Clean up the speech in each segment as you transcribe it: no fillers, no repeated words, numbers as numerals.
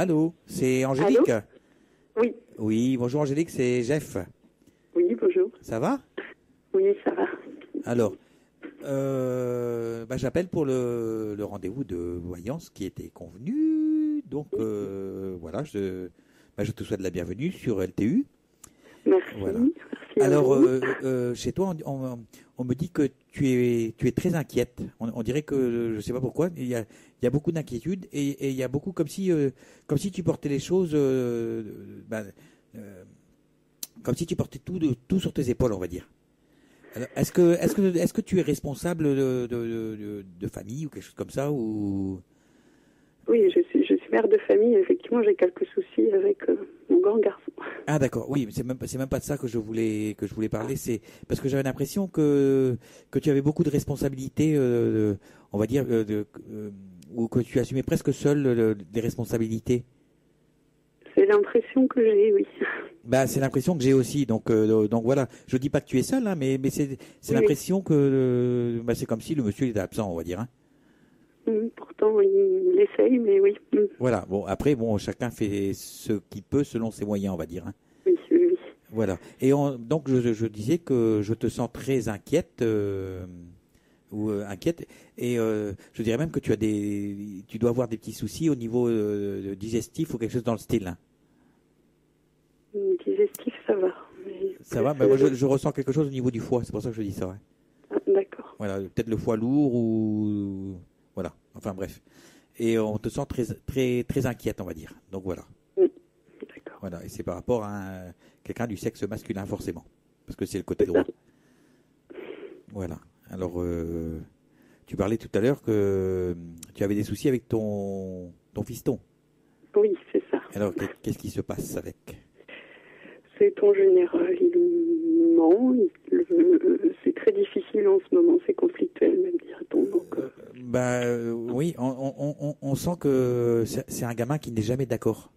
Allô, c'est Angélique? Allô? Oui. Oui, bonjour Angélique, c'est Jeff. Oui, bonjour. Ça va? Oui, ça va. Alors, j'appelle pour le rendez-vous de voyance qui était convenu. Donc, voilà, je te souhaite la bienvenue sur LTU. Merci. Voilà. Merci à Alors, vous. chez toi, on me dit que tu es très inquiète. On dirait que, je ne sais pas pourquoi, il y a beaucoup d'inquiétude et il y a beaucoup comme si tu portais les choses, comme si tu portais tout sur tes épaules, on va dire. Alors, est-ce que tu es responsable de famille ou quelque chose comme ça ou... Oui, je suis mère de famille. Effectivement, j'ai quelques soucis avec mon grand garçon. Ah d'accord, oui, mais c'est même pas de ça que je voulais parler. C'est parce que j'avais l'impression que tu avais beaucoup de responsabilités, on va dire, ou que tu assumais presque seul des responsabilités. C'est l'impression que j'ai, oui. Bah, c'est l'impression que j'ai aussi. Donc voilà. Je dis pas que tu es seul, hein, mais c'est Oui. l'impression que c'est comme si le monsieur était absent, on va dire. Hein. Pourtant, il essaye, mais oui. Voilà. Bon, après, chacun fait ce qu'il peut selon ses moyens, on va dire. Hein. Oui, oui. Voilà. Et donc je disais que je te sens très inquiète ou inquiète, et je dirais même que tu dois avoir des petits soucis au niveau digestif ou quelque chose dans le style. Hein. Digestif, ça va. Mais Ça va, mais moi je ressens quelque chose au niveau du foie, c'est pour ça que je dis ça. Ouais. Ah, d'accord. Voilà, peut-être le foie lourd ou voilà. Enfin bref. Et on te sent très très très inquiète, on va dire. Donc voilà. D'accord. Voilà, et c'est par rapport à quelqu'un du sexe masculin forcément, parce que c'est le côté droit. Voilà. Alors, tu parlais tout à l'heure que tu avais des soucis avec ton fiston. Oui, c'est ça. Alors, qu'est-ce qui se passe avec? C'est en général, il ment. C'est très difficile en ce moment. C'est conflictuel, même dirait-on. Donc, oui, on sent que c'est un gamin qui n'est jamais d'accord.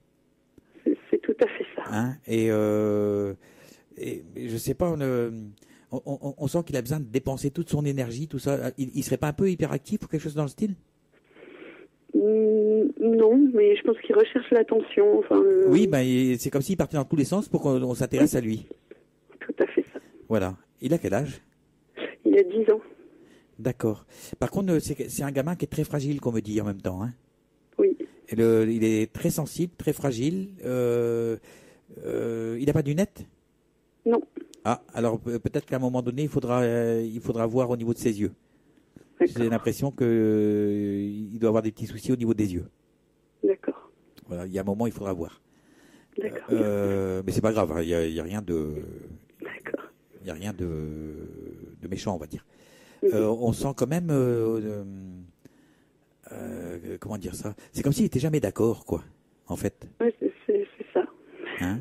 C'est tout à fait ça. Hein, et je sais pas, on sent qu'il a besoin de dépenser toute son énergie, tout ça. Il serait pas un peu hyperactif ou quelque chose dans le style? Non, mais je pense qu'il recherche l'attention. Enfin, Oui, c'est comme s'il partait dans tous les sens pour qu'on s'intéresse à lui. Tout à fait ça. Voilà. Il a quel âge? Il a 10 ans. D'accord. Par contre, c'est un gamin qui est très fragile, qu'on me dit en même temps. Hein. Oui. Et il est très sensible, très fragile. Il n'a pas de lunettes? Non. Ah, alors peut-être qu'à un moment donné, il faudra voir au niveau de ses yeux. J'ai l'impression que il doit avoir des petits soucis au niveau des yeux. D'accord. Voilà, il y a un moment, il faudra voir. D'accord. Mais c'est pas grave, hein, il y a rien de. D'accord. Il y a rien de méchant, on va dire. On sent quand même. Comment dire ça? C'est comme s'il était jamais d'accord, quoi. En fait. Oui, c'est ça. Hein?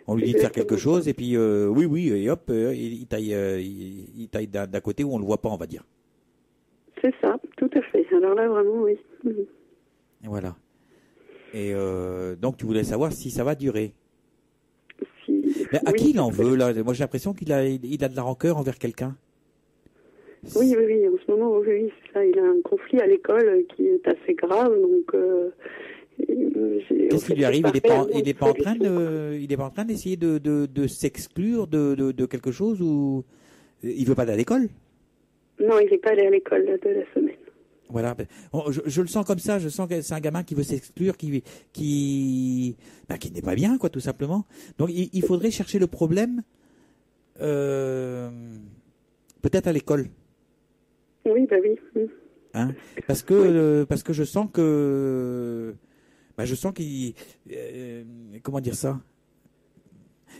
On lui dit de faire quelque chose et puis oui et hop, il taille d'un côté où on le voit pas, on va dire. C'est ça, tout à fait. Alors là, vraiment, oui. Voilà. Et donc, tu voulais savoir si ça va durer. Mais à qui il en veut, là? Moi, j'ai l'impression qu'il a de la rancœur envers quelqu'un. Oui, en ce moment, oui, c'est ça. Il a un conflit à l'école qui est assez grave, donc... Qu'est-ce qui lui arrive? Il est pas en train d'essayer de s'exclure de quelque chose, ou il veut pas aller à l'école? Non, il n'est pas allé à l'école de la semaine. Voilà, je le sens comme ça. Je sens que c'est un gamin qui veut s'exclure, qui n'est pas bien, quoi, tout simplement. Donc il faudrait chercher le problème, peut-être à l'école. Oui, oui. Hein, parce que je sens que qu'il comment dire ça?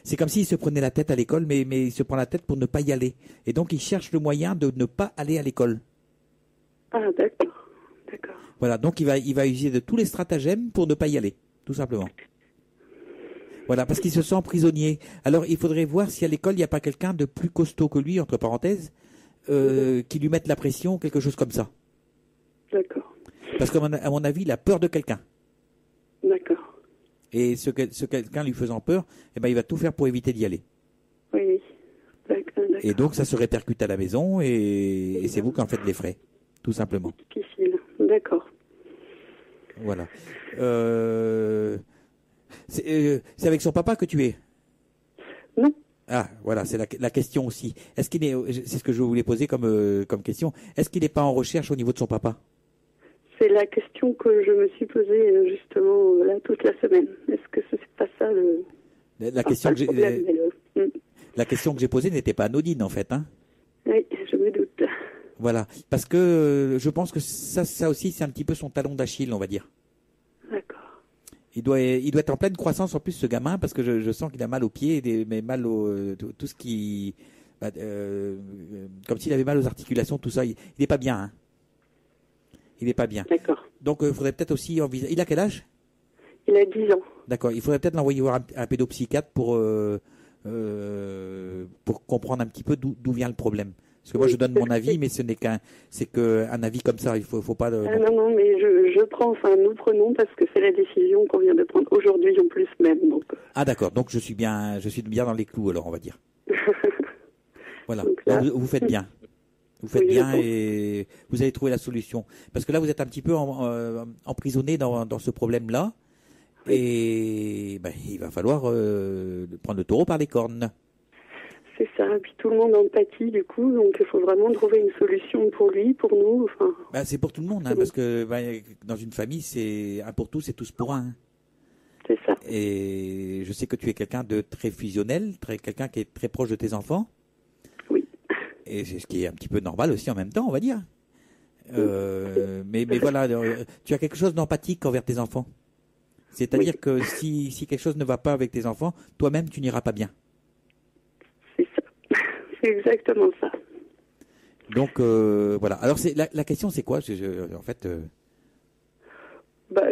C'est comme s'il se prenait la tête à l'école, mais il se prend la tête pour ne pas y aller. Et donc il cherche le moyen de ne pas aller à l'école. Ah, d'accord. Voilà, donc il va user de tous les stratagèmes pour ne pas y aller, tout simplement. Voilà, parce qu'il se sent prisonnier. Alors il faudrait voir si à l'école il n'y a pas quelqu'un de plus costaud que lui, entre parenthèses, qui lui mette la pression, quelque chose comme ça. D'accord. Parce qu'à mon avis, il a peur de quelqu'un. D'accord. Et ce quelqu'un lui faisant peur, il va tout faire pour éviter d'y aller. Oui. D'accord. Et donc, ça se répercute à la maison et c'est vous qui en faites les frais, tout simplement. Difficile. D'accord. Voilà. C'est avec son papa que tu es? Non. Ah, voilà, c'est la question aussi. Est-ce qu'il est, c'est ce que je voulais poser comme question. Est-ce qu'il n'est pas en recherche au niveau de son papa? C'est la question que je me suis posée justement là toute la semaine. Est-ce que c'est pas ça le... La question pas que le problème, mais la question que j'ai posée n'était pas anodine en fait, hein. Oui, je me doute. Voilà, parce que je pense que ça aussi c'est un petit peu son talon d'Achille, on va dire. D'accord. Il doit être en pleine croissance en plus ce gamin parce que je sens qu'il a mal aux pieds, mais mal au tout ce qui, comme s'il avait mal aux articulations, tout ça. Il n'est pas bien, hein. Il n'est pas bien. D'accord. Donc il faudrait peut-être aussi envisager. Il a quel âge? Il a 10 ans. D'accord. Il faudrait peut-être l'envoyer voir un pédopsychiatre pour comprendre un petit peu d'où vient le problème. Parce que moi je donne mon avis, mais c'est qu'un avis comme ça. Il faut pas. Non, mais je prends. Enfin, nous prenons parce que c'est la décision qu'on vient de prendre aujourd'hui en plus même. Donc. Ah d'accord. Donc je suis bien dans les clous alors on va dire. Voilà. Donc là, vous faites bien. Vous faites bien et vous allez trouver la solution. Parce que là, vous êtes un petit peu emprisonné dans ce problème-là. Oui. Et il va falloir prendre le taureau par les cornes. C'est ça. Et puis tout le monde en pâtit du coup. Donc il faut vraiment trouver une solution pour lui, pour nous. Enfin. C'est pour tout le monde. Hein, parce que dans une famille, c'est un pour tous et tous pour un. C'est ça. Et je sais que tu es quelqu'un de très fusionnel, quelqu'un qui est très proche de tes enfants. Et c'est ce qui est un petit peu normal aussi en même temps, on va dire. Mais voilà, tu as quelque chose d'empathique envers tes enfants. C'est-à-dire que si quelque chose ne va pas avec tes enfants, toi-même, tu n'iras pas bien. C'est ça. C'est exactement ça. Donc, voilà. Alors, la question, c'est quoi en fait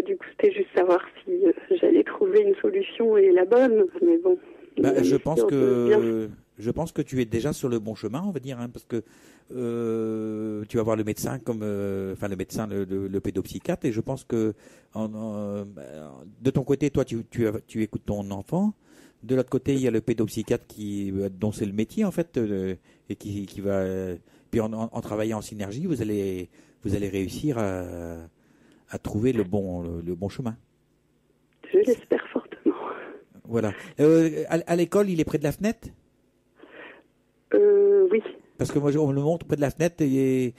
du coup, c'était juste savoir si j'allais trouver une solution et la bonne. Mais bon. Je pense que tu es déjà sur le bon chemin, on va dire, hein, parce que tu vas voir le médecin le pédopsychiatre, et je pense que de ton côté, toi, tu écoutes ton enfant. De l'autre côté, il y a le pédopsychiatre dont c'est le métier en fait, et qui va. Puis en travaillant en synergie, vous allez réussir à trouver le bon chemin. Je l'espère fortement. Voilà. À l'école, il est près de la fenêtre? Oui. Parce que moi, on me le montre près de la fenêtre, mais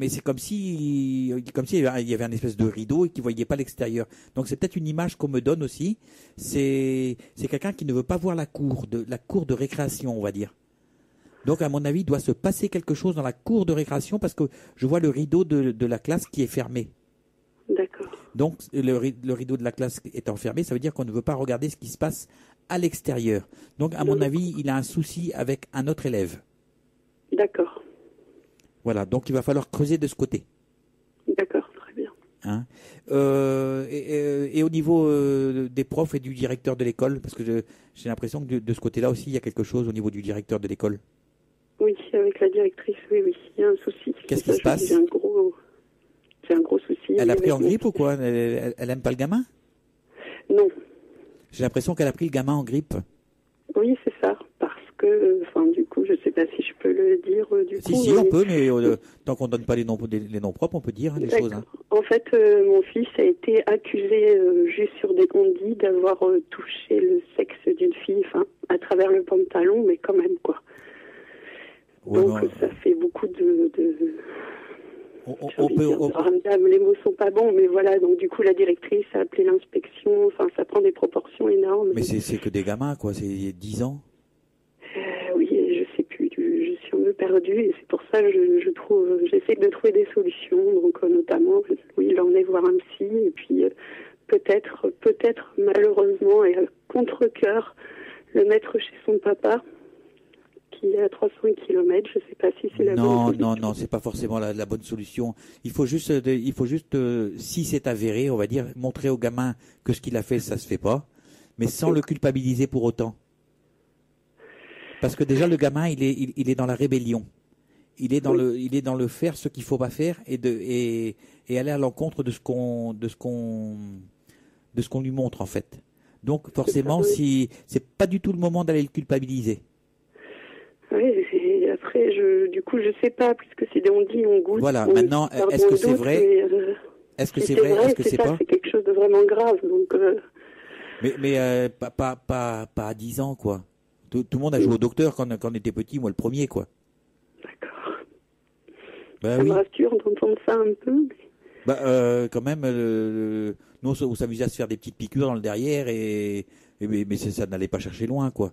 c'est comme si il y avait un espèce de rideau et qu'il ne voyait pas l'extérieur. Donc c'est peut-être une image qu'on me donne aussi. C'est quelqu'un qui ne veut pas voir la cour de récréation, on va dire. Donc à mon avis, il doit se passer quelque chose dans la cour de récréation parce que je vois le rideau de la classe qui est fermé. D'accord. Donc le rideau de la classe étant fermé, ça veut dire qu'on ne veut pas regarder ce qui se passe à l'extérieur. Donc à mon avis, il a un souci avec un autre élève. D'accord. Voilà, donc il va falloir creuser de ce côté. D'accord, très bien. Hein, et au niveau des profs et du directeur de l'école, parce que j'ai l'impression que de ce côté-là aussi, il y a quelque chose au niveau du directeur de l'école. Oui, avec la directrice, oui, il y a un souci. Qu'est-ce qui se passe? J'ai un gros souci. Elle a pris en grippe ou quoi? Elle aime pas le gamin? Non. J'ai l'impression qu'elle a pris le gamin en grippe. Oui, c'est ça. Parce que, du coup, je sais pas si je peux le dire. Si, on peut, mais tant qu'on donne pas les noms propres, on peut dire les choses. Hein. En fait, mon fils a été accusé, juste sur des on-dit, d'avoir touché le sexe d'une fille, à travers le pantalon, mais quand même, quoi. Ouais, donc, ça fait beaucoup de les mots sont pas bons, mais voilà, donc du coup la directrice a appelé l'inspection, ça prend des proportions énormes. Mais c'est que des gamins, quoi, c'est 10 ans. Oui, je sais plus, je suis un peu perdue, et c'est pour ça que j'essaie de trouver des solutions, donc notamment, oui, l'emmener voir un psy, et puis peut-être malheureusement, et à contre-cœur, le mettre chez son papa, qui est à 300 km, je ne sais pas si c'est la bonne solution. Non, c'est pas forcément la bonne solution. Il faut juste, si c'est avéré, on va dire, montrer au gamin que ce qu'il a fait, ça se fait pas, mais sans le culpabiliser pour autant. Parce que déjà le gamin, il est dans la rébellion. Il est dans le faire ce qu'il faut pas faire et aller à l'encontre de ce qu'on lui montre en fait. Donc forcément, si c'est pas du tout le moment d'aller le culpabiliser. Oui, et après, du coup, je sais pas, puisque c'est des on-dit, on goûte. Voilà, maintenant, est-ce que c'est vrai? Est-ce que Si c'est vrai? vrai, Est-ce que c'est c'est ça, pas? c'est quelque chose de vraiment grave. Donc, Mais pas à 10 ans, quoi. Tout le monde a joué au docteur quand on était petit, moi le premier, quoi. d'accord. Bah Ça me oui. rassure d'entendre ça un peu. Bah quand même, nous on s'amusait à se faire des petites piqûres dans le derrière mais ça n'allait pas chercher loin, quoi.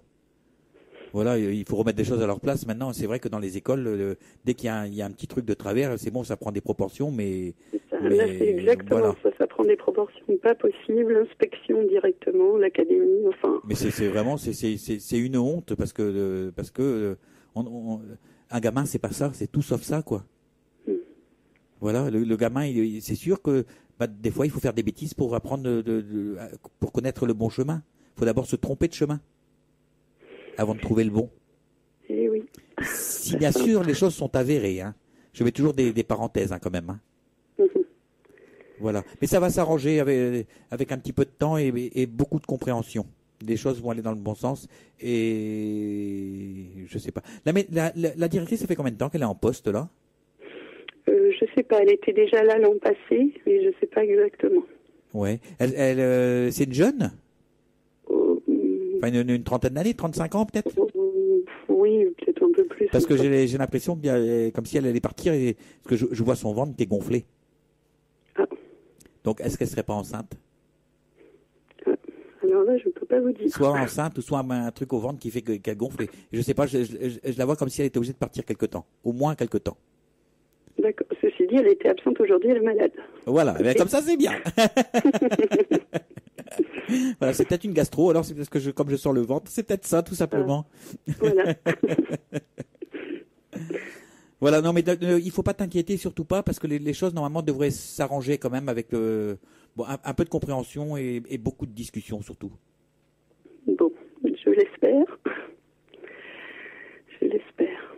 Voilà, il faut remettre des choses à leur place. Maintenant, c'est vrai que dans les écoles, dès qu'il y a un petit truc de travers, c'est bon, ça prend des proportions, mais Là, c'est exactement voilà. ça. Ça prend des proportions pas possibles. Inspection directement, l'académie, enfin. Mais c'est vraiment c'est une honte parce que un gamin c'est pas ça, c'est tout sauf ça, quoi. Voilà, le gamin, c'est sûr que des fois il faut faire des bêtises pour apprendre pour connaître le bon chemin. Il faut d'abord se tromper de chemin avant de trouver le bon. Eh oui. Si bien sûr les choses sont avérées, hein. Je mets toujours des parenthèses, hein, quand même, hein. Voilà. Mais ça va s'arranger avec un petit peu de temps et beaucoup de compréhension. Les choses vont aller dans le bon sens et je sais pas. La directrice, ça fait combien de temps qu'elle est en poste là? Je sais pas. Elle était déjà là l'an passé, mais je sais pas exactement. Ouais. C'est une jeune? Enfin, une trentaine d'années, 35 ans peut-être? Oui, peut-être un peu plus. Parce que j'ai l'impression comme si elle allait partir parce que je vois son ventre qui est gonflé. Ah. Donc, est-ce qu'elle serait pas enceinte? Alors là, je peux pas vous dire. Soit enceinte ou soit un truc au ventre qui fait qu'elle gonfle. Et je sais pas, je la vois comme si elle était obligée de partir quelque temps. Au moins quelque temps. D'accord. Ceci dit, elle était absente aujourd'hui, elle est malade. Voilà, okay. Mais comme ça c'est bien. Voilà, c'est peut-être une gastro, alors c'est parce que comme je sens le ventre, c'est peut-être ça tout simplement. Voilà. Voilà, non mais il faut pas t'inquiéter, surtout pas, parce que les choses normalement devraient s'arranger quand même avec un peu de compréhension et beaucoup de discussion surtout. Bon, je l'espère. Je l'espère.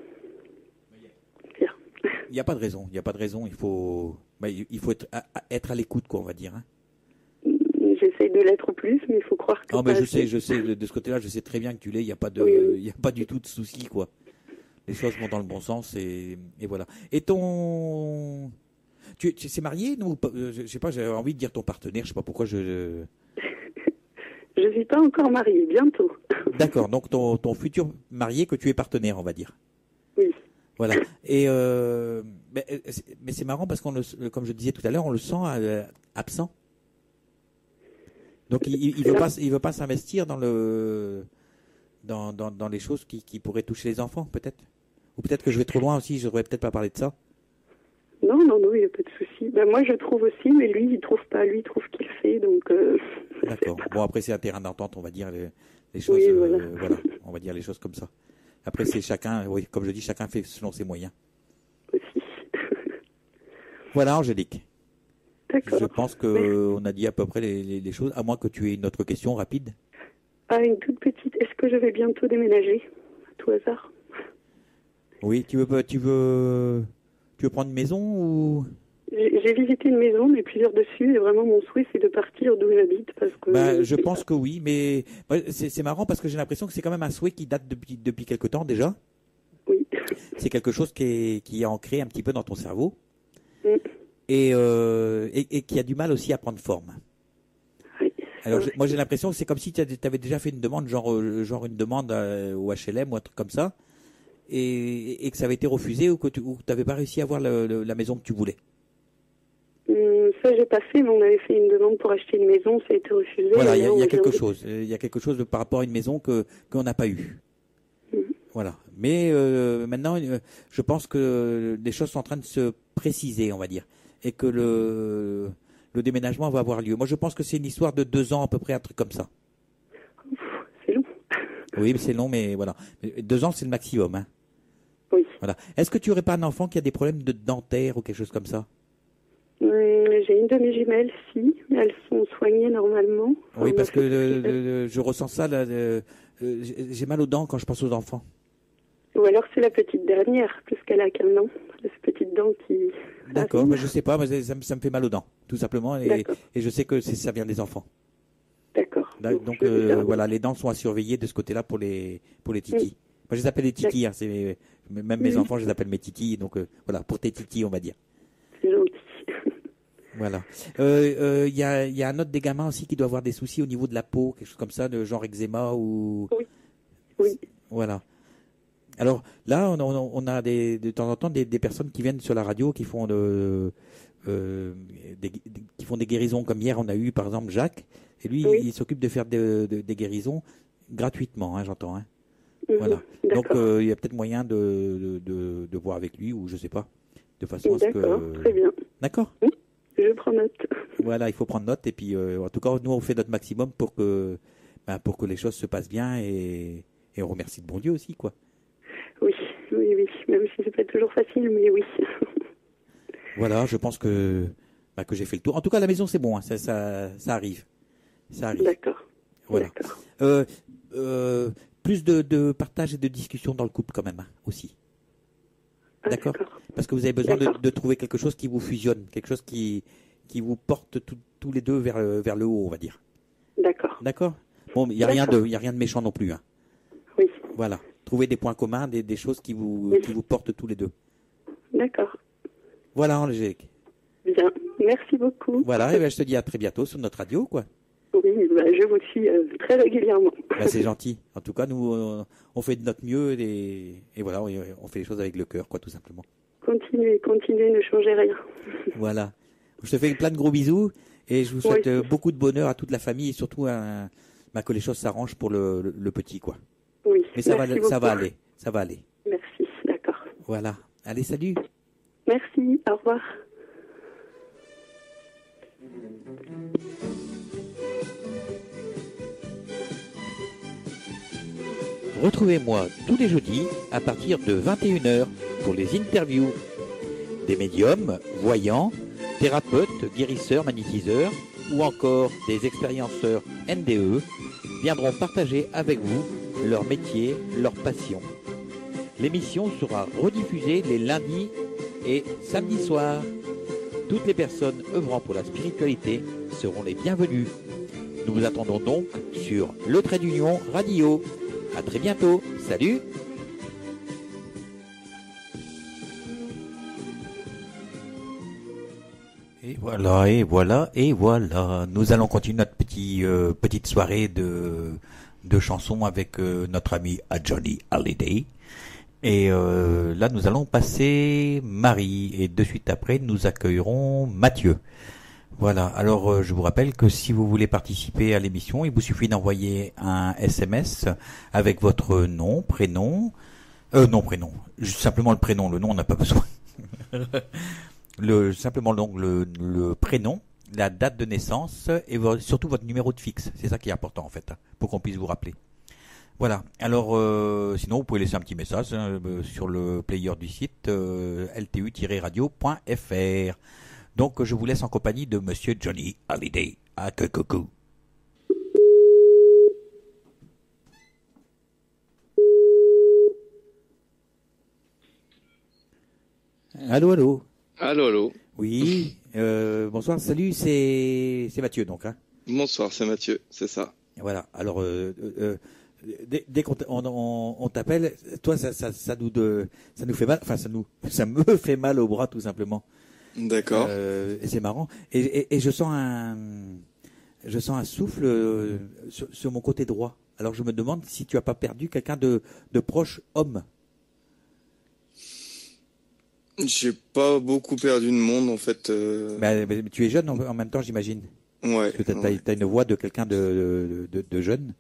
Bien. Il n'y a pas de raison, il faut être à l'écoute, quoi, on va dire. Hein. J'essaye de l'être plus, mais il faut croire que... Non, mais je sais, de ce côté-là, je sais très bien que tu l'es, il n'y a pas y a pas du tout de souci, quoi. Les choses vont dans le bon sens et voilà. Et tu es marié, non? Je sais pas, j'avais envie de dire ton partenaire, je sais pas pourquoi Je suis pas encore mariée, bientôt. D'accord, donc ton futur marié que tu es partenaire, on va dire. Oui. Voilà. Et mais c'est marrant parce comme je disais tout à l'heure, on le sent absent. Donc il veut pas s'investir dans les choses qui pourraient toucher les enfants, peut-être. Ou peut-être que je vais trop loin aussi, je devrais peut-être pas parler de ça. Non, il n'y a pas de souci. Ben, moi, je trouve aussi, mais lui, il trouve pas. Lui, il trouve qu'il fait, donc... D'accord. Bon, après, c'est un terrain d'entente, on va dire les choses. Oui, voilà. Voilà, on va dire les choses comme ça. Après, c'est chacun, oui, comme je dis, chacun fait selon ses moyens. Aussi. Voilà, Angélique. D'accord. Je pense qu'on a dit à peu près les choses, à moins que tu aies une autre question rapide. Ah, une toute petite. Est-ce que je vais bientôt déménager, à tout hasard? Oui, tu veux prendre une maison ou... J'ai visité une maison, mais plusieurs dessus, et vraiment mon souhait c'est de partir d'où j'habite parce que... je pense que oui, mais c'est marrant parce que j'ai l'impression que c'est quand même un souhait qui date depuis quelque temps déjà. Oui. C'est quelque chose qui est ancré un petit peu dans ton cerveau et qui a du mal aussi à prendre forme. Oui. Alors moi j'ai l'impression que c'est comme si tu avais déjà fait une demande, genre une demande au HLM ou un truc comme ça, et que ça avait été refusé ou que tu n'avais pas réussi à avoir la maison que tu voulais. Ça j'ai pas fait, mais on avait fait une demande pour acheter une maison, ça a été refusé. Voilà, il y a quelque chose. Il y a quelque chose par rapport à une maison qu'on n'a pas eu. Voilà. Mais maintenant, je pense que les choses sont en train de se préciser, on va dire, et que le déménagement va avoir lieu. Moi, je pense que c'est une histoire de 2 ans à peu près, un truc comme ça. C'est long. Oui, c'est long, mais voilà. 2 ans, c'est le maximum. Hein. Oui. Voilà. Est-ce que tu aurais pas un enfant qui a des problèmes de dentaire ou quelque chose comme ça? J'ai une de mes jumelles, si. Elles sont soignées normalement. Oui, parce que je ressens ça. J'ai mal aux dents quand je pense aux enfants. Ou alors c'est la petite dernière, puisqu'elle a qu'un an. Cette petite dent qui... D'accord, mais je sais pas, mais ça me fait mal aux dents, tout simplement. Et je sais que ça vient des enfants. D'accord. Donc voilà, les dents sont à surveiller de ce côté-là pour les titis. Moi, je les appelle les titis. Hein, même mes enfants, je les appelle mes titis. Donc voilà, pour tes titis, on va dire. C'est gentil. Voilà. Il y a un autre des gamins aussi qui doit avoir des soucis au niveau de la peau, quelque chose comme ça, de genre eczéma ou. Oui. Oui. Voilà. Alors là, on a de temps en temps des personnes qui viennent sur la radio qui font qui font des guérisons. Comme hier, on a eu par exemple Jacques, et lui, Oui. il s'occupe de faire des guérisons gratuitement, hein, j'entends. Hein. Mhm. Voilà. Donc D'accord. il y a peut-être moyen de voir avec lui, ou je sais pas, de façon à ce D'accord, que. très bien. D'accord. Je prends note. Voilà, il faut prendre note, et puis en tout cas, nous on fait notre maximum pour que les choses se passent bien, et on remercie le bon Dieu aussi, quoi. Oui, oui, oui. Même si c'est pas toujours facile, mais oui. Voilà, je pense que j'ai fait le tour. En tout cas, à la maison, c'est bon, hein, ça arrive. Ça arrive. D'accord. Voilà. D'accord. Euh, plus de partage et de discussion dans le couple, quand même, hein, aussi. Ah, D'accord. Parce que vous avez besoin de trouver quelque chose qui vous fusionne, quelque chose qui vous porte tous les deux vers le haut, on va dire. D'accord. D'accord. Bon, il y a rien de méchant non plus, hein. Oui. Voilà. Trouver des points communs, des choses qui vous portent tous les deux. D'accord. Voilà, Angélique. Bien. Merci beaucoup. Voilà, et ben, je te dis à très bientôt sur notre radio, quoi. Oui, je vous suis très régulièrement. Ben, c'est gentil. En tout cas, nous, on fait de notre mieux, et voilà, on fait les choses avec le cœur, quoi, tout simplement. Continuez, ne changez rien. Voilà. Je te fais plein de gros bisous, et je vous souhaite beaucoup de bonheur à toute la famille, et surtout que les choses s'arrangent pour le petit, quoi. Oui. Mais ça va beaucoup. aller. Merci, d'accord. Voilà. Allez, salut. Merci, au revoir. Retrouvez-moi tous les jeudis à partir de 21h pour les interviews des médiums, voyants, thérapeutes, guérisseurs, magnétiseurs ou encore des expérienceurs NDE viendront partager avec vous leur métier, leur passion. L'émission sera rediffusée les lundis et samedis soirs. Toutes les personnes œuvrant pour la spiritualité seront les bienvenues. Nous vous attendons donc sur Le Trait d'Union Radio. À très bientôt. Salut. Et voilà, et voilà, et voilà. Nous allons continuer notre petite soirée de chansons avec notre ami Johnny Hallyday. Et là, nous allons passer Marie, et de suite après, nous accueillerons Mathieu. Voilà, alors je vous rappelle que si vous voulez participer à l'émission, il vous suffit d'envoyer un SMS avec votre nom, prénom, juste simplement le prénom, le nom on n'a pas besoin. Simplement donc le prénom, la date de naissance et surtout votre numéro de fixe, c'est ça qui est important en fait, pour qu'on puisse vous rappeler. Voilà, alors sinon vous pouvez laisser un petit message sur le player du site ltu-radio.fr. Donc je vous laisse en compagnie de Monsieur Johnny Hallyday. À coucou. Allô, allô. Allô, allô. Oui, bonsoir, salut, c'est Mathieu donc. Hein. Bonsoir, c'est Mathieu, c'est ça. Voilà, alors dès qu'on t'appelle, toi ça nous fait mal, enfin ça me fait mal au bras tout simplement. D'accord. Et c'est marrant. Et je sens un souffle sur mon côté droit. Alors je me demande si tu as pas perdu quelqu'un de proche homme. J'ai pas beaucoup perdu de monde en fait. Mais tu es jeune en même temps, j'imagine. Ouais. Parce que t'as une voix de quelqu'un de jeune.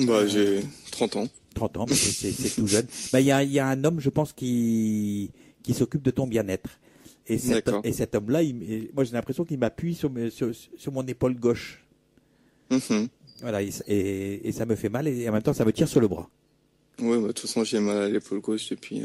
Bah j'ai 30 ans. 30 ans, mais c'est tout jeune. Bah il y a un homme, je pense, qui s'occupe de ton bien-être. Et cet homme-là, moi j'ai l'impression qu'il m'appuie sur mon épaule gauche. Mm-hmm. Voilà, et ça me fait mal, et en même temps ça me tire sur le bras. Ouais, bah de toute façon j'ai mal à l'épaule gauche depuis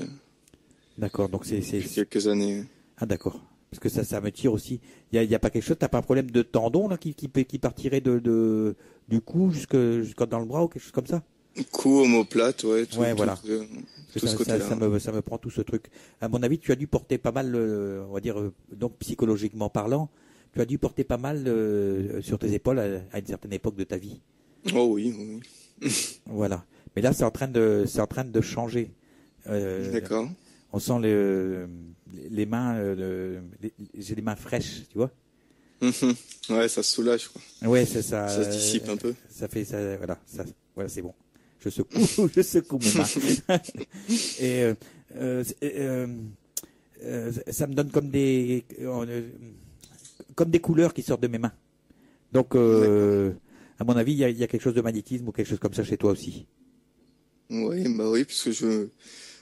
D'accord, donc depuis quelques années. Ah d'accord, parce que ça me tire aussi. Il y a pas quelque chose, t'as pas un problème de tendon là qui partirait du cou jusque dans le bras ou quelque chose comme ça? Cou, omoplate, ouais. Ouais, voilà. Tout ce côté-là. Ça me prend tout ce truc. À mon avis, tu as dû porter pas mal, on va dire, donc psychologiquement parlant, tu as dû porter pas mal sur tes épaules à une certaine époque de ta vie. Oh oui, oui. Voilà. Mais là, c'est en train de changer. D'accord. On sent les mains, j'ai les mains fraîches, tu vois. Mhm. Ouais, ça se soulage, quoi. Ouais, c'est ça. Ça se dissipe un peu. Ça fait ça, voilà, c'est bon. Je secoue, je secoue mes mains. Et ça me donne comme des couleurs qui sortent de mes mains. Donc, à mon avis, il y a quelque chose de magnétisme ou quelque chose comme ça chez toi aussi. Oui, bah oui, puisque je veux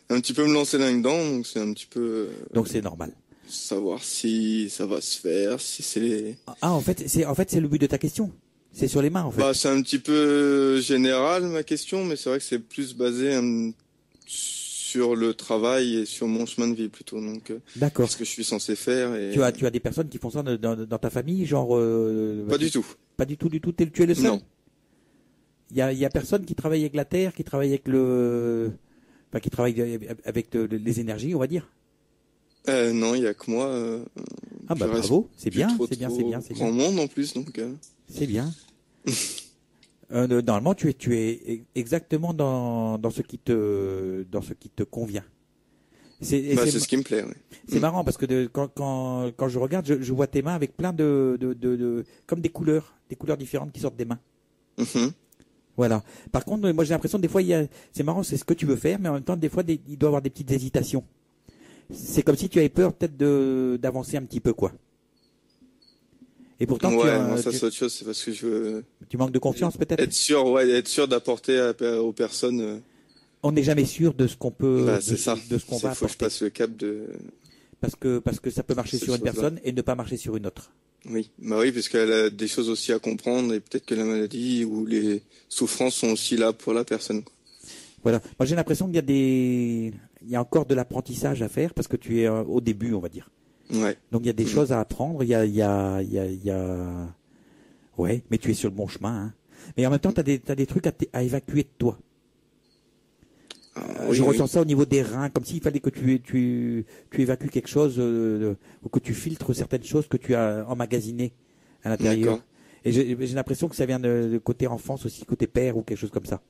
un petit peu me lancer là-dedans, donc c'est un petit peu Donc c'est normal. savoir si ça va se faire, si c'est les... Ah, en fait, c'est le but de ta question. C'est sur les mains, en fait. Bah, c'est un petit peu général ma question, mais c'est vrai que c'est plus basé sur le travail et sur mon chemin de vie plutôt. Donc, D'accord. ce que je suis censé faire. Et... Tu as des personnes qui font ça dans ta famille, genre. Pas du tout. Pas du tout, du tout. Tu es le seul. Non. Il y a personne qui travaille avec la terre, qui travaille avec qui travaille avec les énergies, on va dire. Non, il y a que moi. Ah bah bravo, c'est bien, c'est bien. Grand monde en plus, donc. C'est bien. Normalement, tu es exactement dans ce qui te convient. C'est ce qui me plaît. Oui. C'est marrant parce que quand je regarde, je vois tes mains avec plein comme des couleurs différentes qui sortent des mains. Mhm. Voilà. Par contre, moi j'ai l'impression des fois c'est marrant, c'est ce que tu veux faire, mais en même temps des fois il doit y avoir des petites hésitations. C'est comme si tu avais peur peut-être d'avancer un petit peu, quoi. Et pourtant c'est autre chose, c'est parce que tu manques de confiance peut-être. Être sûr d'apporter aux personnes. On n'est jamais sûr de ce qu'on peut, c'est ça. de ce qu'on va apporter. Faut que je passe le cap de. Parce que ça peut marcher sur une personne et ne pas marcher sur une autre. Oui, parce qu'elle a des choses aussi à comprendre et peut-être que la maladie ou les souffrances sont aussi là pour la personne. Voilà. Moi, j'ai l'impression qu'il y a encore de l'apprentissage à faire parce que tu es au début, on va dire. Ouais. Donc, il y a des choses à apprendre. Ouais, mais tu es sur le bon chemin, hein. Mais en même temps, t'as des trucs à évacuer de toi. Je ressens ça au niveau des reins, comme s'il fallait que tu évacues quelque chose ou que tu filtres certaines choses que tu as emmagasinées à l'intérieur. D'accord. Et j'ai l'impression que ça vient de côté enfance aussi, côté père ou quelque chose comme ça.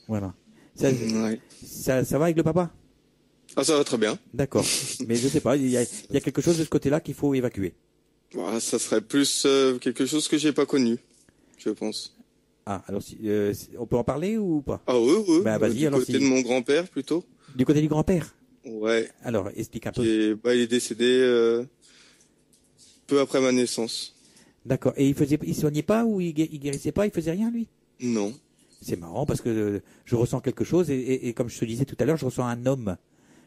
Voilà. Ça va avec le papa? Ah, ça va très bien. D'accord. Mais je sais pas, il y a quelque chose de ce côté-là qu'il faut évacuer. Ça serait plus quelque chose que j'ai pas connu, je pense. Ah, alors on peut en parler ou pas? Ah oui. Bah, vas-y, du côté de mon grand-père plutôt. Du côté du grand-père? Ouais. Alors, explique un peu. Il est décédé peu après ma naissance. D'accord. Et il soignait pas ou il guérissait pas, il faisait rien lui? Non. C'est marrant parce que je ressens quelque chose et comme je te disais tout à l'heure, je ressens un homme.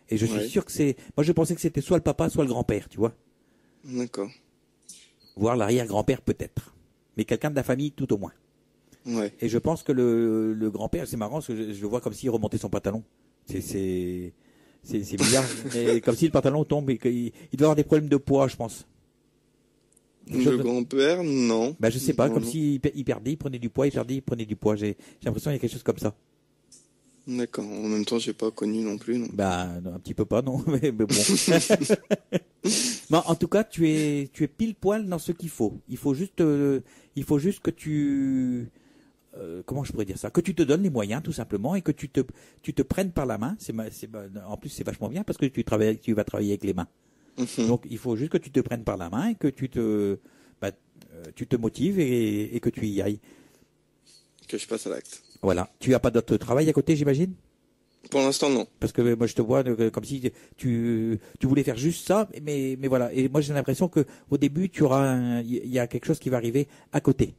Et je suis sûr que moi je pensais que c'était soit le papa, soit le grand-père, tu vois. D'accord. Voire l'arrière-grand-père peut-être. Mais quelqu'un de la famille tout au moins. Ouais. Et je pense que le grand-père, c'est marrant parce que je le vois comme s'il remontait son pantalon. C'est bizarre. Mais comme si le pantalon tombe et qu'il doit avoir des problèmes de poids, je pense. Le grand-père, non. Bah, je sais pas, non, comme non. s'il perdait, il prenait du poids, il perdait, il prenait du poids. J'ai l'impression qu'il y a quelque chose comme ça. D'accord. En même temps, j'ai pas connu non plus. Non. Bah, non, un petit peu pas, non, mais bon. Bon, en tout cas, tu es pile poil dans ce qu'il faut. Il faut juste que tu, comment je pourrais dire ça, que tu te donnes les moyens, tout simplement, et que tu te prennes par la main. En plus, c'est vachement bien parce que tu vas travailler avec les mains. Donc, il faut juste que tu te prennes par la main et que tu te motives et que tu y ailles. Que je passe à l'acte. Voilà. Tu as pas d'autre travail à côté, j'imagine? Pour l'instant, non. Parce que moi, je te vois comme si tu voulais faire juste ça, mais voilà. Et moi, j'ai l'impression que au début, il y a quelque chose qui va arriver à côté.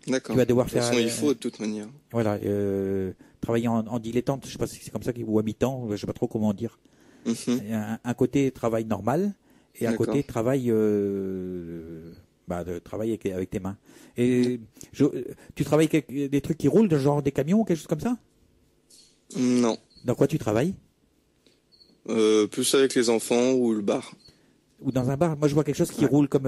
D'accord. Tu vas devoir de toute faire. façon, il faut de toute manière. Voilà. Travailler en dilettante, je sais pas si c'est comme ça ou à mi-temps, je sais pas trop comment dire. Un côté travail normal et un côté travail de travailler avec tes mains. Et tu travailles avec des trucs qui roulent, genre des camions ou quelque chose comme ça? Non. Dans quoi tu travailles? Plus avec les enfants ou le bar. Ou dans un bar? Moi, je vois quelque chose qui roule comme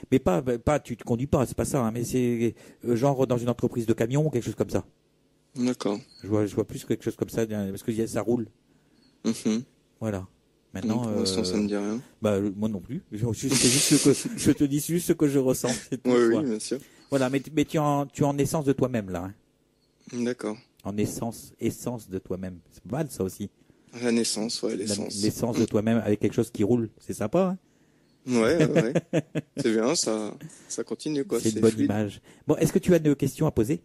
mais pas, tu te conduis pas, c'est pas ça, hein, mais c'est genre dans une entreprise de camions ou quelque chose comme ça. D'accord. Je vois plus quelque chose comme ça, parce que ça roule. Voilà. Maintenant, pour l'instant, ça me dit rien. Bah, moi non plus. Je te dis juste ce que je ressens. Oui, bien sûr. Voilà, mais tu es en essence de toi-même, là. Hein. D'accord. En essence de toi-même. C'est pas mal, ça aussi. La naissance, ouais, l'essence. L'essence de toi-même avec quelque chose qui roule. C'est sympa, hein. Ouais. C'est bien, ça continue, quoi. C'est une bonne fluide. image. Bon, est-ce que tu as des questions à poser?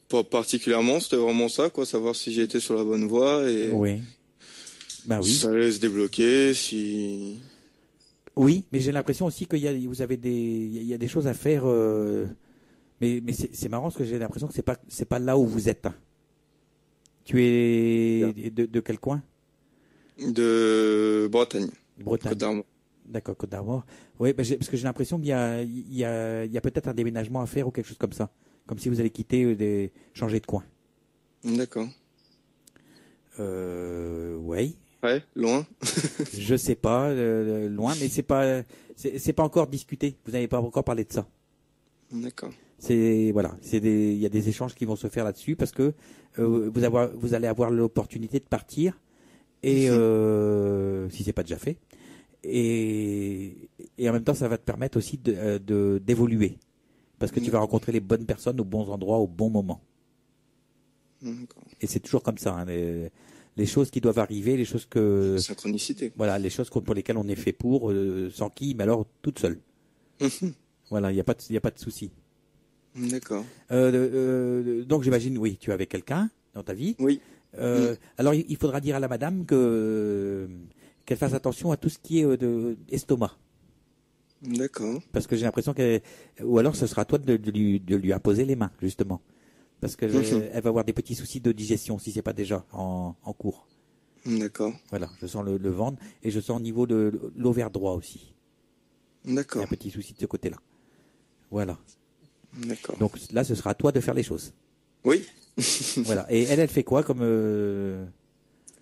Pas particulièrement, c'était vraiment ça, quoi, savoir si j'ai été sur la bonne voie et Oui. Ben si oui. ça allait se débloquer, si... Oui, mais j'ai l'impression aussi qu'il y a, vous avez il y a des choses à faire. Mais c'est marrant parce que j'ai l'impression que c'est pas là où vous êtes, hein. Tu es de quel coin? De Bretagne, Bretagne. Côte d'Armor. D'accord, Côte d'Armor. Oui, parce que j'ai l'impression qu'il y a peut-être un déménagement à faire ou quelque chose comme ça. Comme si vous allez quitter, changer de coin. D'accord. Oui. Ouais, loin. Je sais pas, loin, mais c'est pas encore discuté. Vous n'avez pas encore parlé de ça. D'accord. Voilà, il y a des échanges qui vont se faire là-dessus parce que vous allez avoir l'opportunité de partir et si c'est pas déjà fait et en même temps ça va te permettre aussi d'évoluer parce que tu vas rencontrer les bonnes personnes aux bons endroits au bon moment. D'accord. Et c'est toujours comme ça, hein, les choses qui doivent arriver, les choses que Synchronicité. voilà, les choses pour lesquelles on est fait sans qui, mais alors toute seule. Voilà, il y a pas de souci. D'accord. Donc j'imagine, oui, tu es avec quelqu'un dans ta vie. Oui. Alors il faudra dire à la madame qu'elle fasse attention à tout ce qui est estomac. D'accord. Parce que j'ai l'impression ou alors ce sera à toi de lui imposer les mains, justement. Parce que elle va avoir des petits soucis de digestion si c'est pas déjà en cours. D'accord. Voilà, je sens le ventre et je sens au niveau de l'ovaire droit aussi. Il y a D'accord. un petit souci de ce côté-là. Voilà. D'accord. Donc là, ce sera à toi de faire les choses. Oui. Voilà. Et elle fait quoi comme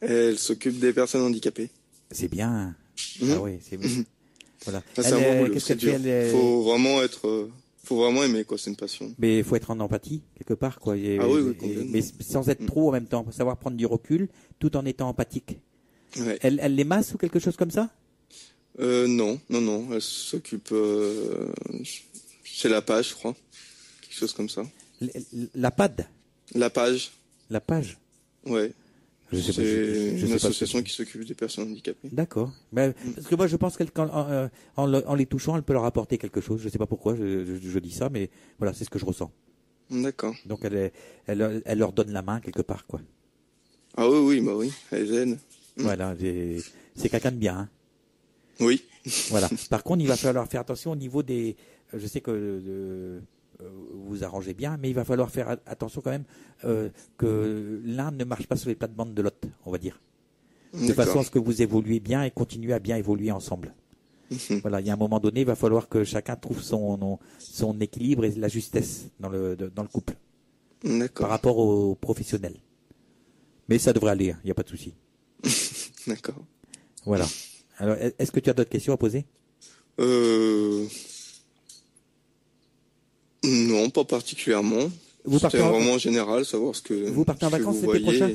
Elle s'occupe des personnes handicapées. C'est bien. Ah oui, c'est bien. Voilà. Ça, c'est un bon boulot, Qu'est-ce c'est qu'elle fait? dur. Faut vraiment aimer, quoi, c'est une passion. Mais il faut être en empathie quelque part, quoi. Oui, complètement. Mais sans être trop en même temps, savoir prendre du recul, tout en étant empathique. Ouais. Elle les masse ou quelque chose comme ça? Non, elle s'occupe, c'est la page, je crois. Quelque chose comme ça. La PAD? La page. La page? Ouais. Je sais pas. C'est Je une sais pas association qui s'occupe des personnes handicapées. D'accord. Parce que moi, je pense qu'en les touchant, elle peut leur apporter quelque chose. Je sais pas pourquoi je dis ça, mais voilà, c'est ce que je ressens. D'accord. Donc elle leur donne la main quelque part, quoi. Ah oui, elle les aide. Voilà, c'est quelqu'un de bien, hein. Oui. Voilà. Par contre, il va falloir faire attention au niveau des. Je sais que vous arrangez bien, mais il va falloir faire attention quand même que l'un ne marche pas sur les plates-bandes de l'autre, on va dire. De façon à ce que vous évoluez bien et continuez à bien évoluer ensemble. Voilà, il y a un moment donné, il va falloir que chacun trouve son équilibre et la justesse dans le couple. D'accord. Par rapport aux professionnels. Mais ça devrait aller, il n'y a pas de souci. D'accord. Voilà. Alors, est-ce que tu as d'autres questions à poser? Non, pas particulièrement. C'était vraiment général, savoir ce que vous partez en vacances l'été prochain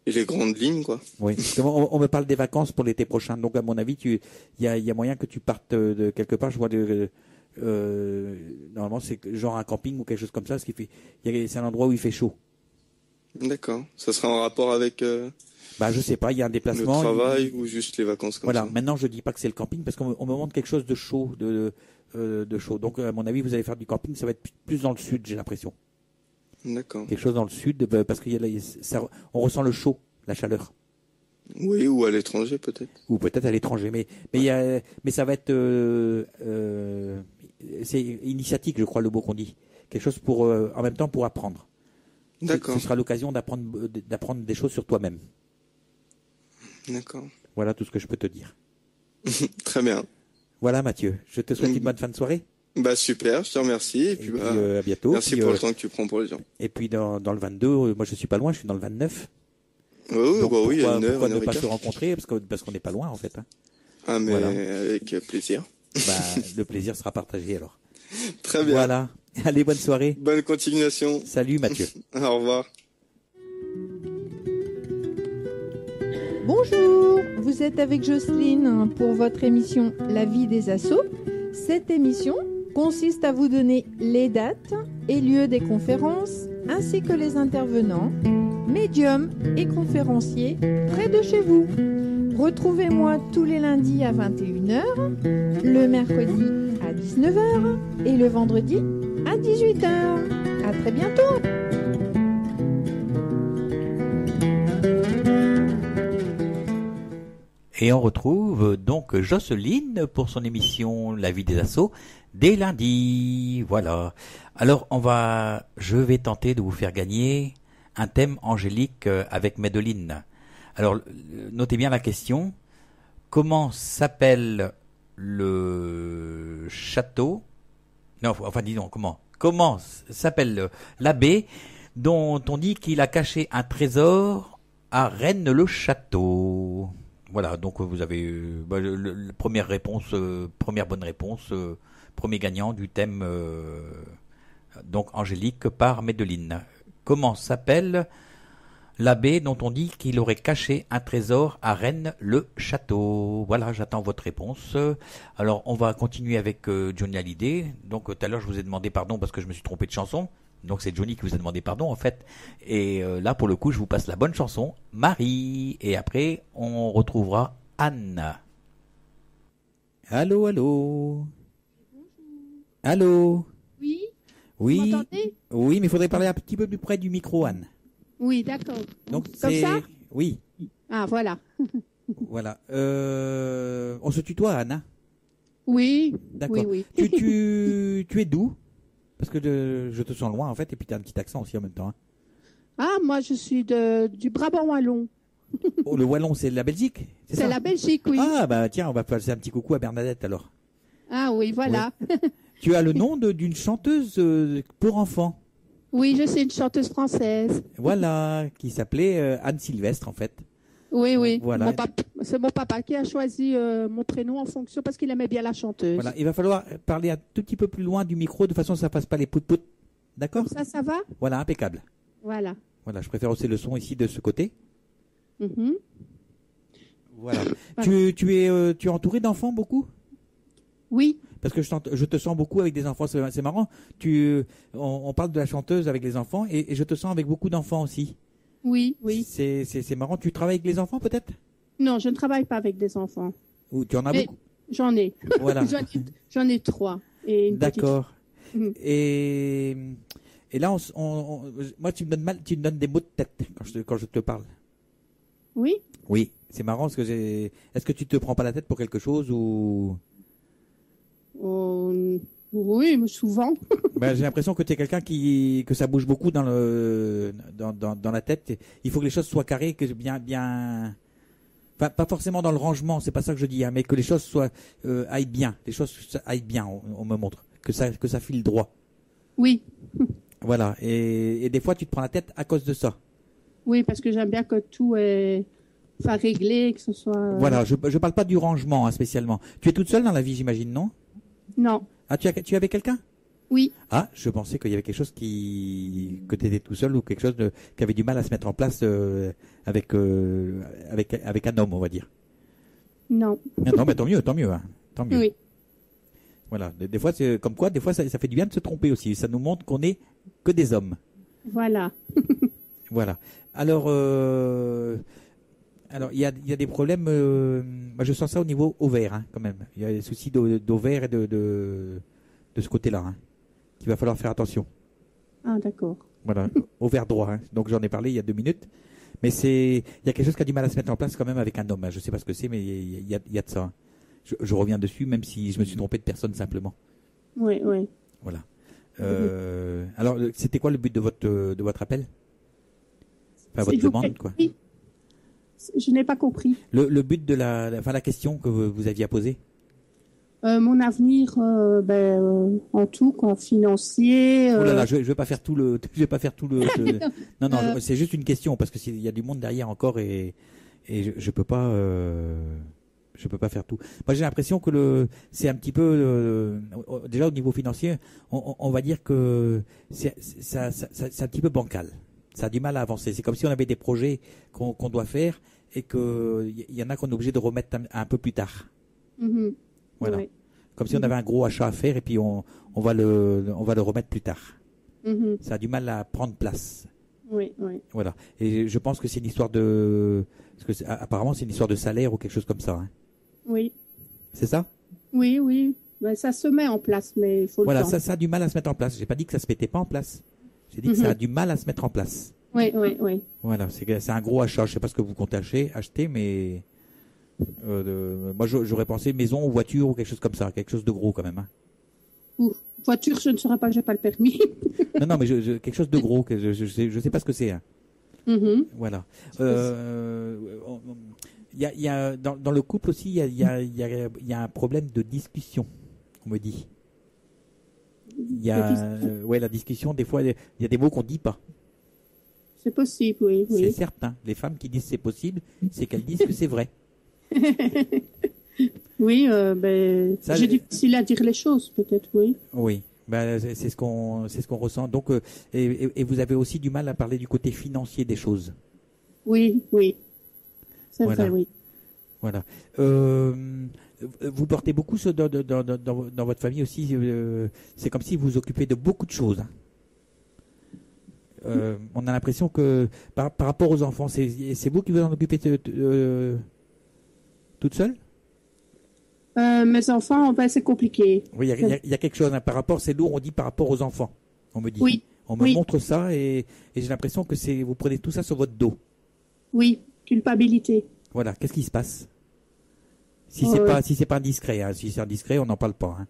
et les grandes lignes, quoi. Oui. On me parle des vacances pour l'été prochain. Donc, à mon avis, il y a moyen que tu partes de quelque part. Je vois normalement, c'est genre un camping ou quelque chose comme ça. C'est un endroit où il fait chaud. D'accord. Ça sera en rapport avec je sais pas, il y a un déplacement. Le travail ou juste les vacances comme ça. Voilà. Maintenant, je dis pas que c'est le camping parce qu'on me montre quelque chose de chaud, de chaud. Donc, à mon avis, vous allez faire du camping. Ça va être plus dans le sud, j'ai l'impression. D'accord. Quelque chose dans le sud, parce on ressent le chaud, la chaleur. Oui, ou à l'étranger peut-être. Ou peut-être à l'étranger, mais ça va être c'est initiatique, je crois, le mot qu'on dit. Quelque chose en même temps pour apprendre. D'accord. Ce sera l'occasion d'apprendre des choses sur toi-même. D'accord. Voilà tout ce que je peux te dire. Très bien. Voilà, Mathieu. Je te souhaite une bonne fin de soirée. Super, je te remercie. Et puis, à bientôt. Merci pour le temps que tu prends pour les gens. Et puis dans le 22, moi je suis pas loin, je suis dans le 29. Oui, donc, il y a une heure. Pourquoi ne pas se rencontrer parce qu'on n'est pas loin en fait. Hein. Ah, mais voilà. Avec plaisir. Le plaisir sera partagé alors. Très bien. Voilà. Allez, bonne soirée. Bonne continuation. Salut Mathieu. Au revoir. Bonjour, vous êtes avec Jocelyne pour votre émission La vie des assos. Cette émission consiste à vous donner les dates et lieux des conférences ainsi que les intervenants, médium et conférencier près de chez vous. Retrouvez-moi tous les lundis à 21h, le mercredi à 19h et le vendredi à 18h. À très bientôt. Et on retrouve donc Jocelyne pour son émission La vie des assos dès lundi. Voilà. Alors je vais tenter de vous faire gagner un thème angélique avec Médeline. Alors notez bien la question. Comment s'appelle le château? Non, enfin disons comment s'appelle l'abbé dont on dit qu'il a caché un trésor à Rennes-le-Château? Voilà, donc vous avez première réponse, première bonne réponse, premier gagnant du thème donc angélique par Médeline. Comment s'appelle l'abbé dont on dit qu'il aurait caché un trésor à Rennes-le-Château? Voilà, j'attends votre réponse. Alors, on va continuer avec Johnny Hallyday. Donc, tout à l'heure, je vous ai demandé pardon parce que je me suis trompé de chanson. Donc, c'est Johnny qui vous a demandé pardon, en fait. Et là, pour le coup, je vous passe la bonne chanson, Marie. Et après, on retrouvera Anne. Allô, allô. Allô. Oui. Oui. Vous m'entendez? Oui, mais il faudrait parler un petit peu plus près du micro, Anne. Oui, d'accord. Donc, comme ça? Oui. Ah, voilà. Voilà. On se tutoie, Anne, hein? Oui. D'accord. Oui, oui. Tu es d'où? Parce que je te sens loin, en fait, et puis tu as un petit accent aussi en même temps. Hein. Ah, moi, je suis du Brabant Wallon. Oh, le Wallon, c'est la Belgique? C'est ça la Belgique, oui. Ah, bah tiens, on va passer un petit coucou à Bernadette, alors. Ah oui, voilà. Oui. Tu as le nom d'une chanteuse pour enfants. Oui, je suis une chanteuse française. Voilà, qui s'appelait Anne Sylvestre, en fait. Oui, oui. Voilà. C'est mon papa qui a choisi mon prénom en fonction parce qu'il aimait bien la chanteuse. Voilà, il va falloir parler un tout petit peu plus loin du micro, de façon que ça ne fasse pas les pout-pout. D'accord? Ça va? Voilà, impeccable. Voilà. Voilà, je préfère aussi le son ici de ce côté. Mhm. Voilà. Tu es entouré d'enfants beaucoup? Oui. Parce que je te sens beaucoup avec des enfants, c'est marrant. On parle de la chanteuse avec les enfants et je te sens avec beaucoup d'enfants aussi. Oui, oui. C'est marrant. Tu travailles avec les enfants peut-être? Non, je ne travaille pas avec des enfants. Ou tu en as beaucoup? J'en ai. Voilà. J'en ai 3. D'accord. Mhm. Et là, moi, tu me donnes des mots de tête quand je te parle. Oui. Oui, c'est marrant parce que est-ce que tu te prends pas la tête pour quelque chose ou? Oui, mais souvent. Ben, j'ai l'impression que tu es quelqu'un que ça bouge beaucoup dans la tête. Il faut que les choses soient carrées, que bien. Enfin, pas forcément dans le rangement, c'est pas ça que je dis, hein, mais que les choses aillent bien. Les choses aillent bien, on me montre. Que ça file droit. Oui. Voilà. Et des fois, tu te prends la tête à cause de ça. Oui, parce que j'aime bien que tout est réglé, que ce soit. Voilà, je parle pas du rangement, hein, spécialement. Tu es toute seule dans la vie, j'imagine, non? Non. Ah, tu avais quelqu'un? Oui. Ah, je pensais qu'il y avait quelque chose que tu étais tout seul ou quelque chose qui avait du mal à se mettre en place avec un homme, on va dire. Non. Non, mais tant mieux, hein, tant mieux. Oui. Voilà, des fois, c'est comme quoi, des fois, ça fait du bien de se tromper aussi. Ça nous montre qu'on n'est que des hommes. Voilà. Voilà. Alors, il y a des problèmes. Moi, je sens ça au niveau ovaire, hein, quand même. Il y a des soucis d'ovaire et de ce côté-là, hein, qu'il va falloir faire attention. Ah, d'accord. Voilà, ovaire droit. Hein. Donc, j'en ai parlé il y a 2 minutes. Mais il y a quelque chose qui a du mal à se mettre en place quand même avec un homme. Hein. Je sais pas ce que c'est, mais il y a de ça. Hein. Je reviens dessus, même si je me suis trompé de personne simplement. Oui, oui. Voilà. Alors, c'était quoi le but de votre appel? Enfin, votre demande, quoi. Je n'ai pas compris. Le but de la question que vous aviez à poser? Mon avenir, en tout, quoi, financier. Oh là là, je vais pas faire tout le. Je vais pas faire tout le. Non, c'est juste une question parce que il y a du monde derrière encore et je peux pas. Je peux pas faire tout. Moi, j'ai l'impression que c'est un petit peu déjà au niveau financier, on va dire que c'est un petit peu bancal. Ça a du mal à avancer. C'est comme si on avait des projets qu'on doit faire et que il y en a qu'on est obligé de remettre un peu plus tard. Mm-hmm. Voilà. Oui. Comme si on avait un gros achat à faire et puis on va le remettre plus tard. Mm-hmm. Ça a du mal à prendre place. Oui, oui. Voilà. Et je pense que c'est une histoire de... Parce que apparemment, c'est une histoire de salaire ou quelque chose comme ça. Hein. Oui. C'est ça? Oui, oui. Ben, ça se met en place, mais il faut Voilà, le temps. ça a du mal à se mettre en place. J'ai pas dit que ça se mettait pas en place. J'ai dit que ça a du mal à se mettre en place. Oui, oui, oui. Voilà, c'est un gros achat. Je sais pas ce que vous comptez acheter, mais moi j'aurais pensé maison ou voiture ou quelque chose comme ça, quelque chose de gros quand même. Hein. Voiture, je ne saurais pas, j'ai pas le permis. Non, mais quelque chose de gros. Que je sais pas ce que c'est. Hein. Voilà. Il y a dans le couple aussi, il y a un problème de discussion. On me dit. Il y a la discussion. Des fois, il y a des mots qu'on dit pas. C'est possible, oui. C'est certain. Les femmes qui disent c'est possible, c'est qu'elles disent que c'est vrai. Oui, j'ai difficile à dire les choses, peut-être, oui. Oui, c'est ce qu'on ressent. Donc, et vous avez aussi du mal à parler du côté financier des choses. Oui. C'est vrai, oui. Voilà. Vous portez beaucoup dans votre famille aussi. C'est comme si vous vous occupez de beaucoup de choses. Hein. On a l'impression que par rapport aux enfants, c'est vous qui vous en occupez toute seule? Mes enfants, c'est compliqué. Oui, il y a quelque chose hein, par rapport, c'est lourd, on dit par rapport aux enfants. On me dit. Oui. On me montre ça et j'ai l'impression que vous prenez tout ça sur votre dos. Oui, culpabilité. Voilà, qu'est-ce qui se passe? Si c'est pas indiscret, hein. Si c'est indiscret, on n'en parle pas. Hein.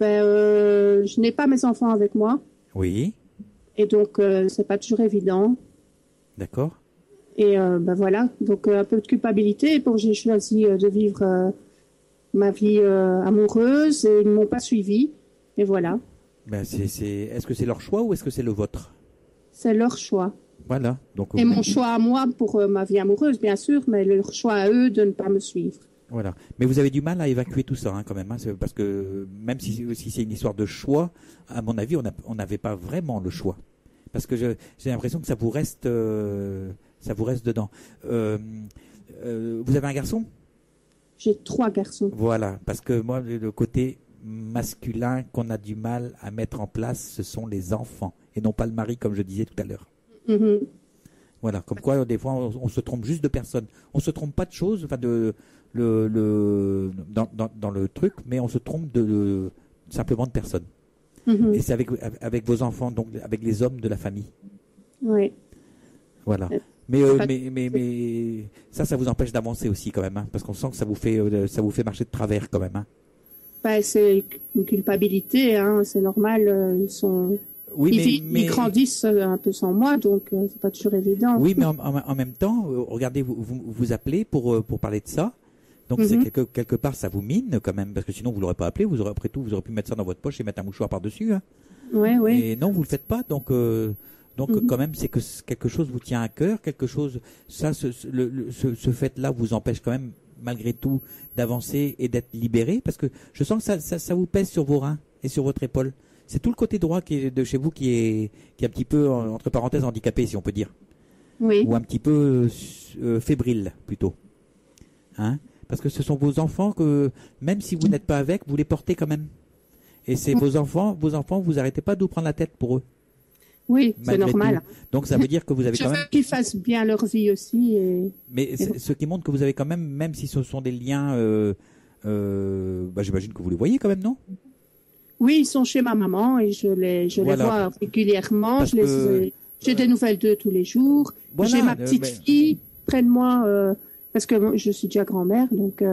Je n'ai pas mes enfants avec moi. Oui. Et donc, c'est pas toujours évident. D'accord. Et voilà, donc un peu de culpabilité. Bon, j'ai choisi de vivre ma vie amoureuse et ils ne m'ont pas suivi. Et voilà. Est-ce que c'est leur choix ou est-ce que c'est le vôtre? C'est leur choix. Voilà. Donc, et mon choix à moi pour ma vie amoureuse, bien sûr, mais leur choix à eux de ne pas me suivre. Voilà. Mais vous avez du mal à évacuer tout ça, hein, quand même, hein, parce que même si c'est une histoire de choix, à mon avis, on n'avait pas vraiment le choix, parce que j'ai l'impression que ça vous reste dedans. Vous avez un garçon? J'ai 3 garçons. Voilà, parce que moi, le côté masculin qu'on a du mal à mettre en place, ce sont les enfants et non pas le mari, comme je disais tout à l'heure. Voilà, comme quoi des fois on se trompe juste de personne. On se trompe pas de choses, enfin dans le truc, mais on se trompe simplement de personne. Et c'est avec vos enfants, donc avec les hommes de la famille. Oui. Voilà. Mais ça vous empêche d'avancer aussi quand même, hein, parce qu'on sent que ça vous fait marcher de travers quand même. Hein. C'est une culpabilité, hein, c'est normal. Ils grandissent un peu sans moi, donc c'est pas toujours évident. Oui, mais en même temps, regardez, vous appelez pour parler de ça. Donc c'est quelque part ça vous mine quand même, parce que sinon vous l'aurez pas appelé. Après tout, vous aurez pu mettre ça dans votre poche et mettre un mouchoir par dessus. Hein. Oui. Et non, vous le faites pas. Donc quand même, c'est que quelque chose vous tient à cœur, quelque chose. Ça, ce fait-là vous empêche quand même, malgré tout, d'avancer et d'être libéré, parce que je sens que ça vous pèse sur vos reins et sur votre épaule. C'est tout le côté droit de chez vous qui est un petit peu, entre parenthèses, handicapé, si on peut dire. Oui. Ou un petit peu fébrile, plutôt. Hein? Parce que ce sont vos enfants que, même si vous n'êtes pas avec, vous les portez quand même. Et c'est vos enfants, vous n'arrêtez pas de vous prendre la tête pour eux. Oui, c'est normal. Tout. Donc ça veut dire que vous avez quand même... Je veux qu'ils fassent bien leur vie aussi. Mais ce qui montre que vous avez quand même si ce sont des liens, j'imagine que vous les voyez quand même, non? Oui, ils sont chez ma maman et je les vois régulièrement. J'ai des nouvelles d'eux tous les jours. Voilà, j'ai ma petite fille près de moi parce que je suis déjà grand-mère, donc.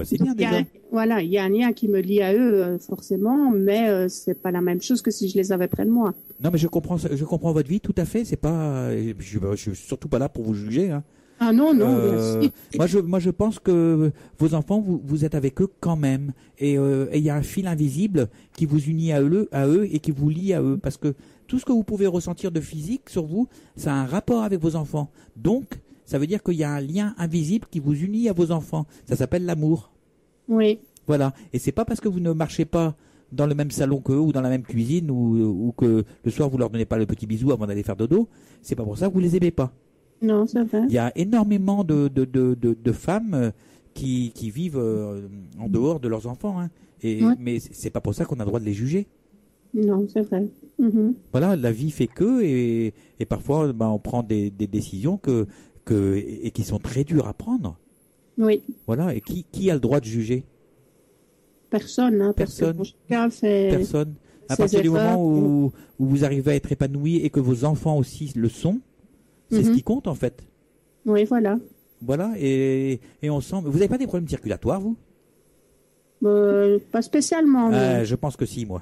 C'est bien déjà. Voilà, il y a un lien qui me lie à eux forcément, mais c'est pas la même chose que si je les avais près de moi. Non, mais je comprends votre vie tout à fait. C'est pas, je suis surtout pas là pour vous juger. Hein. Ah non, bien sûr. Moi, je pense que vos enfants, vous êtes avec eux quand même, et il y a un fil invisible qui vous unit à eux et qui vous lie à eux, parce que tout ce que vous pouvez ressentir de physique sur vous, ça a un rapport avec vos enfants. Donc, ça veut dire qu'il y a un lien invisible qui vous unit à vos enfants. Ça s'appelle l'amour. Oui. Voilà. Et c'est pas parce que vous ne marchez pas dans le même salon qu'eux ou dans la même cuisine ou que le soir vous leur donnez pas le petit bisou avant d'aller faire dodo. C'est pas pour ça que vous les aimez pas. Non, c'est vrai. Il y a énormément de femmes qui vivent en dehors de leurs enfants, hein. Mais c'est pas pour ça qu'on a le droit de les juger. Non, c'est vrai. Voilà, la vie fait que, et parfois, on prend des décisions et qui sont très dures à prendre. Oui. Voilà, et qui a le droit de juger? Personne, hein. Personne. Parce que chacun fait Personne. À partir du moment où vous arrivez à être épanoui et que vos enfants aussi le sont, c'est ce qui compte en fait. Oui, voilà. Voilà, et on sent. Vous n'avez pas des problèmes circulatoires, vous? Pas spécialement. Je pense que si, moi.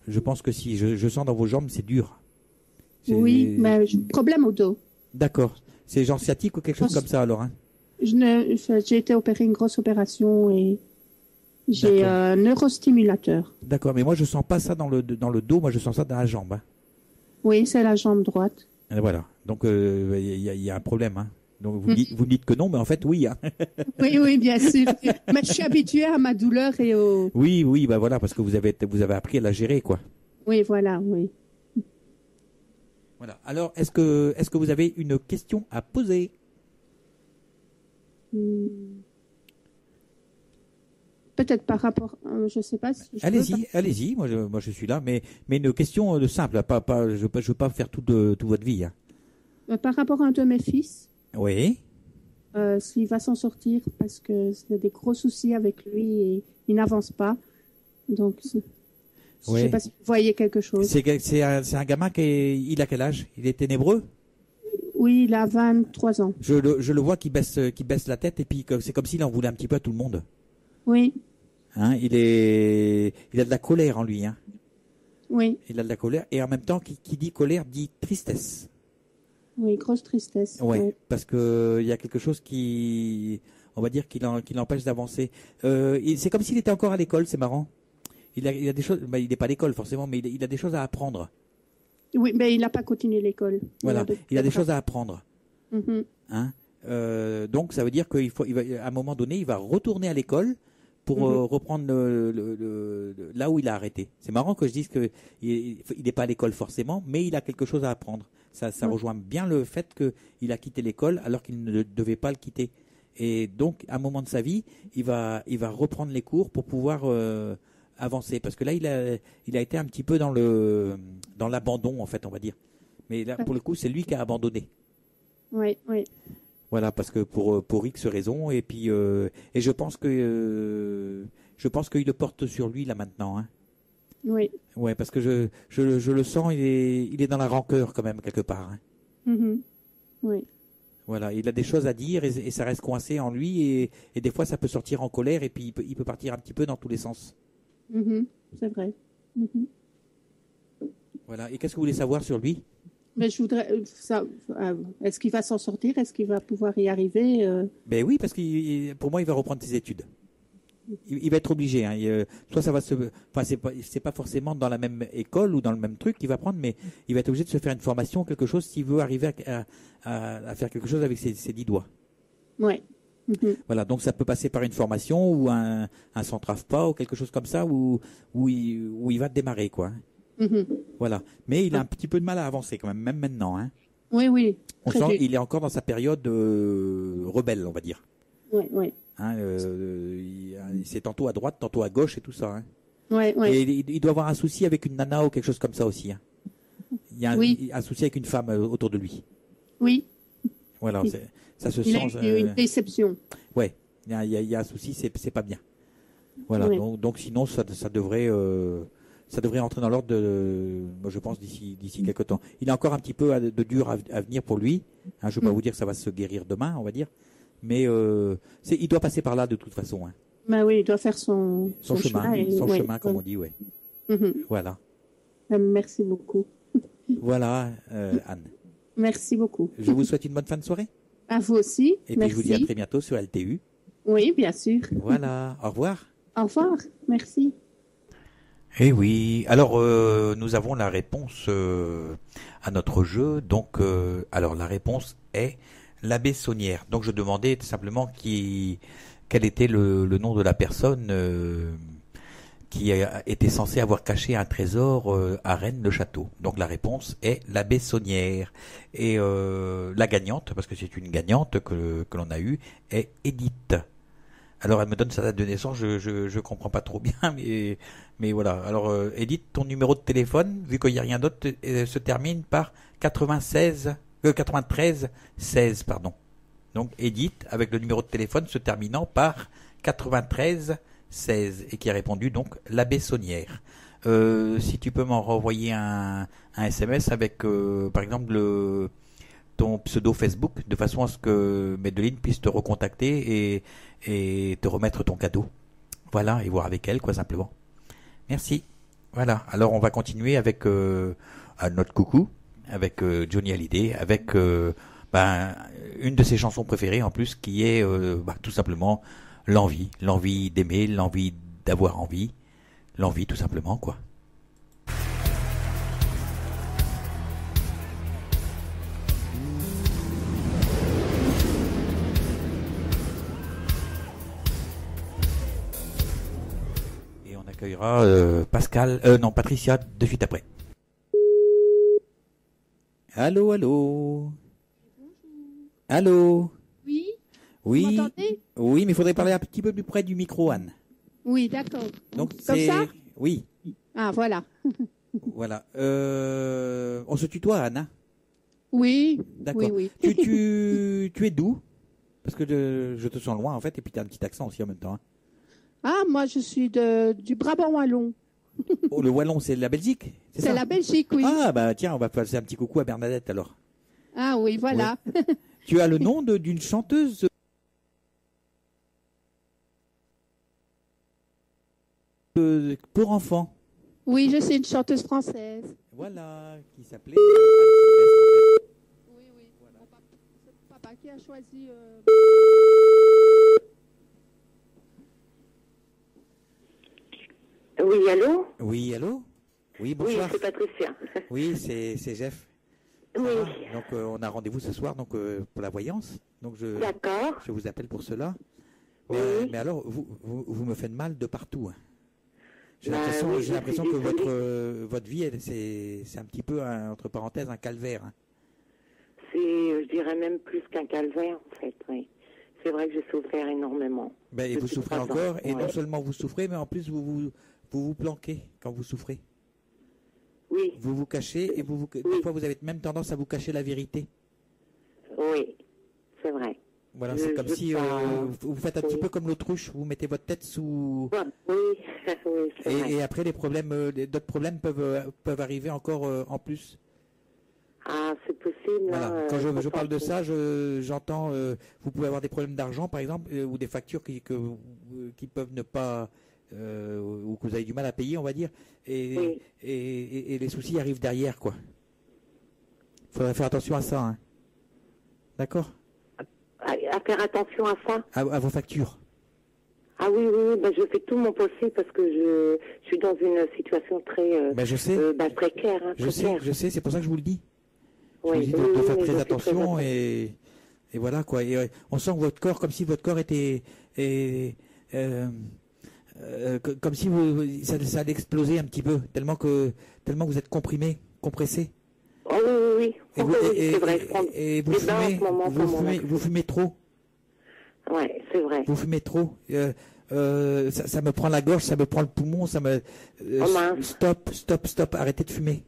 Je pense que si. Je sens dans vos jambes, c'est dur. Oui, mais problème au dos. D'accord. C'est genre sciatique ou quelque chose comme ça alors, hein? J'ai été opéré une grosse opération et j'ai un neurostimulateur. D'accord, mais moi je sens pas ça dans le dos, moi je sens ça dans la jambe. Hein. Oui, c'est la jambe droite. Et voilà, donc il y a un problème. Hein. Donc vous me dites que non, mais en fait oui. Hein. Oui, bien sûr. Mais je suis habituée à ma douleur et au... Oui, bah voilà, parce que vous avez appris à la gérer, quoi. Oui, voilà, oui. Voilà. Alors, est-ce que vous avez une question à poser? Peut-être par rapport, je sais pas. Si allez-y. Moi je suis là, mais une question simple. Je veux pas faire toute votre vie. Hein. Par rapport à un de mes fils. Oui. S'il va s'en sortir parce que c'est des gros soucis avec lui et il n'avance pas. Donc, je sais pas si vous voyez quelque chose. C'est un gamin il a quel âge? Il est ténébreux? Oui, il a 23 ans. Je le vois qui baisse la tête et puis c'est comme s'il en voulait un petit peu à tout le monde. Oui. Hein, il a de la colère en lui. Hein. Oui. Il a de la colère et en même temps, qui dit colère dit tristesse. Oui, grosse tristesse. Ouais. Parce que il y a quelque chose on va dire, qui l'empêche d'avancer. C'est comme s'il était encore à l'école, c'est marrant. Il a des choses, il n'est pas à l'école forcément, mais il a des choses à apprendre. Oui, mais il n'a pas continué l'école. Voilà, il a des choses à apprendre. Hein? Donc ça veut dire qu'à un moment donné, il va retourner à l'école pour reprendre là où il a arrêté. C'est marrant que je dise qu'il n'est pas à l'école forcément, mais il a quelque chose à apprendre. Ça rejoint bien le fait qu'il a quitté l'école alors qu'il ne devait pas le quitter. Et donc, à un moment de sa vie, il va reprendre les cours pour pouvoir avancer. Parce que là, il a été un petit peu dans l'abandon, en fait, on va dire. Mais là, pour le coup, c'est lui qui a abandonné. Oui. Voilà, parce que pour X raisons, et puis et je pense qu'il le porte sur lui là maintenant. Hein. Oui. Ouais, parce que je le sens, il est dans la rancœur quand même quelque part. Hein. Oui. Voilà, il a des choses à dire et ça reste coincé en lui et des fois ça peut sortir en colère et puis il peut partir un petit peu dans tous les sens. C'est vrai. Voilà, et qu'est-ce que vous voulez savoir sur lui? Mais je voudrais est-ce qu'il va s'en sortir? Est-ce qu'il va pouvoir y arriver? Ben oui, parce que pour moi, il va reprendre ses études. Il va être obligé. Hein. Soit ça va c'est pas forcément dans la même école ou dans le même truc qu'il va prendre, mais il va être obligé de se faire une formation, quelque chose, s'il veut arriver à faire quelque chose avec ses 10 doigts. Ouais. Voilà, donc ça peut passer par une formation ou un centre AFPA ou quelque chose comme ça où il va démarrer, quoi. Voilà, mais il a un petit peu de mal à avancer quand même maintenant. Hein. Oui. On sent qu'il est encore dans sa période rebelle, on va dire. Oui. Hein, c'est tantôt à droite, tantôt à gauche et tout ça. Hein. Ouais. Et il doit avoir un souci avec une nana ou quelque chose comme ça aussi. Hein. Il y a un souci avec une femme autour de lui. Oui. Voilà, ça se sent. Il a eu une déception. Ouais, il y a un souci, c'est pas bien. Voilà, donc sinon ça devrait entrer dans l'ordre moi je pense d'ici quelques temps. Il a encore un petit peu de dur à venir pour lui. Hein, je ne vais pas vous dire que ça va se guérir demain, on va dire. Mais il doit passer par là de toute façon. Hein. Bah oui, il doit faire son chemin. Chemin, comme on dit, ouais. Voilà. Merci beaucoup. Voilà, Anne. Merci beaucoup. Je vous souhaite une bonne fin de soirée. À vous aussi. Et puis je vous dis à très bientôt sur LTU. Oui, bien sûr. Voilà, au revoir. Au revoir, merci. Eh oui, alors nous avons la réponse à notre jeu. Donc, alors la réponse est l'abbé Saunière. Donc je demandais tout simplement quel était le nom de la personne qui était censée avoir caché un trésor à Rennes-le-Château. Donc la réponse est l'abbé Saunière. Et la gagnante, parce que c'est une gagnante que l'on a eue, est Edith. Alors elle me donne sa date de naissance, je comprends pas trop bien, mais voilà. Alors Edith, ton numéro de téléphone, vu qu'il n'y a rien d'autre, se termine par 93 16, pardon. Donc Edith, avec le numéro de téléphone se terminant par 93 16 et qui a répondu donc l'abbé Saunière. Si tu peux m'en renvoyer un SMS avec par exemple ton pseudo Facebook, de façon à ce que Médeline puisse te recontacter et te remettre ton cadeau. Voilà, et voir avec elle, quoi, simplement. Merci. Voilà, alors on va continuer avec notre coucou, avec Johnny Hallyday, avec une de ses chansons préférées en plus, qui est tout simplement l'envie d'aimer, l'envie d'avoir envie, l'envie tout simplement, quoi. Patricia de suite après. Allô. Allô. Oui. Oui. Vous m'entendez? Oui, mais il faudrait parler un petit peu plus près du micro, Anne. Oui, d'accord. Donc comme ça? Oui. Ah, voilà. Voilà. On se tutoie, Anne, hein? Oui. D'accord. Oui. Tu es d'où? Parce que je te sens loin, en fait, et puis tu as un petit accent aussi en même temps. Hein. Ah, moi, je suis du Brabant wallon. Oh, le wallon, c'est la Belgique? C'est la Belgique, oui. Ah, bah tiens, on va passer un petit coucou à Bernadette, alors. Ah oui, voilà. Oui. Tu as le nom d'une chanteuse pour enfants? Oui, je suis une chanteuse française. Voilà, qui s'appelait Anne Sylvestre, en fait. Oui. Voilà. C'est papa qui a choisi... Oui, allô? Oui, allô? Oui, bonsoir. Oui, c'est Patricia. Oui, c'est Jeff. Oui. Donc, on a rendez-vous ce soir donc, pour la voyance. Donc, D'accord. Je vous appelle pour cela. Oui. Mais alors, vous me faites mal de partout. Hein. J'ai Bah, l'impression que votre vie, c'est un petit peu, entre parenthèses, un calvaire. Hein. Je dirais même plus qu'un calvaire, en fait, oui. C'est vrai que j'ai souffert énormément. Et vous souffrez encore, et non seulement vous souffrez, mais en plus vous planquez quand vous souffrez. Oui. Vous vous cachez, et des fois vous avez même tendance à vous cacher la vérité. Oui, c'est vrai. Voilà, c'est comme si vous faites un petit peu comme l'autruche, vous mettez votre tête sous... Oui, c'est vrai. Et après, d'autres problèmes peuvent arriver encore en plus. Ah, c'est possible. Voilà. Quand je parle de ça, j'entends, vous pouvez avoir des problèmes d'argent, par exemple, ou des factures qui peuvent ne pas, ou que vous avez du mal à payer, on va dire, et les soucis arrivent derrière, quoi. Il faudrait faire attention à ça, hein. D'accord? À faire attention à ça? À vos factures. Ah oui, je fais tout mon possible parce que je suis dans une situation très je sais. précaire. Hein, je sais, c'est pour ça que je vous le dis. Je oui, vous dis de faire très attention et voilà quoi. Et, on sent que votre corps, comme si votre corps était comme si ça allait exploser un petit peu, tellement que vous êtes comprimé, compressé. Oh oui. C'est vrai. Et vous fumez trop. Ouais, c'est vrai. Vous fumez trop. Ça me prend la gorge, ça me prend le poumon, ça me... Stop, arrêtez de fumer.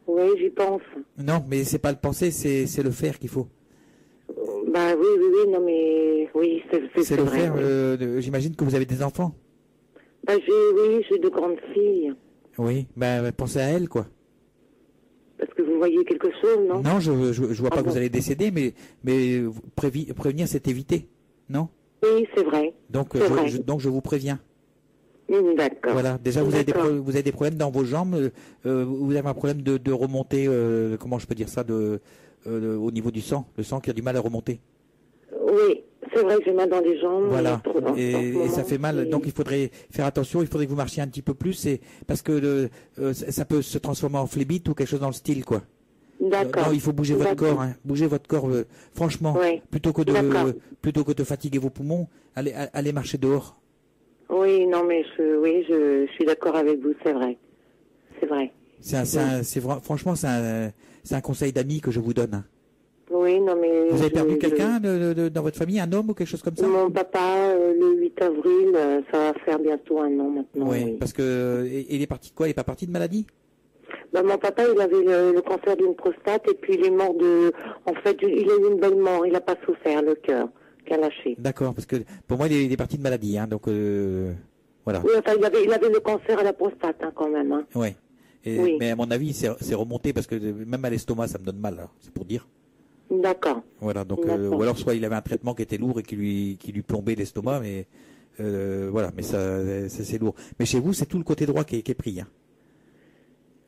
Oui, j'y pense. Non, mais c'est pas le penser, c'est le faire qu'il faut. Oui, non mais... Oui, c'est le vrai. faire, Oui. J'imagine que vous avez des enfants. J'ai de grandes filles. Oui, pensez à elles, quoi. Parce que vous voyez quelque chose, non? Non, je vois pas que vous allez décéder, mais prévenir, c'est éviter, non? Oui, c'est vrai. Donc je vous préviens. D'accord. Voilà. Déjà, vous avez des problèmes dans vos jambes. Vous avez un problème de remontée. Comment je peux dire ça, au niveau du sang, le sang qui a du mal à remonter. Oui, c'est vrai que j'ai mal dans les jambes. Voilà. Et ça fait mal. Donc il faudrait faire attention. Il faudrait que vous marchiez un petit peu plus, parce que ça peut se transformer en phlébite ou quelque chose dans le style, quoi. D'accord. Non, il faut bouger votre corps, hein. Bougez votre corps, franchement, plutôt que de fatiguer vos poumons, allez marcher dehors. Oui, non, mais je suis d'accord avec vous, c'est vrai. C'est vrai. Franchement, c'est un conseil d'ami que je vous donne. Hein. Oui, non mais... Vous avez perdu quelqu'un dans votre famille, un homme ou quelque chose comme ça? Mon papa, le 8 avril, ça va faire bientôt 1 an maintenant. Oui, parce que... il est parti de quoi? Il est pas parti de maladie? Mon papa, il avait le cancer d'une prostate et puis il est mort de... En fait, il a eu une belle mort, il n'a pas souffert, le cœur qui a lâché. D'accord, parce que pour moi, il est parti de maladie, hein, donc voilà. Oui, enfin, il avait le cancer à la prostate, hein, quand même. Hein. Ouais. Oui. Mais à mon avis, c'est remonté parce que même à l'estomac, ça me donne mal, c'est pour dire. D'accord. Voilà, donc ou alors soit il avait un traitement qui était lourd et qui lui plombait l'estomac, mais voilà, mais ça c'est lourd. Mais chez vous, c'est tout le côté droit qui est pris. Hein.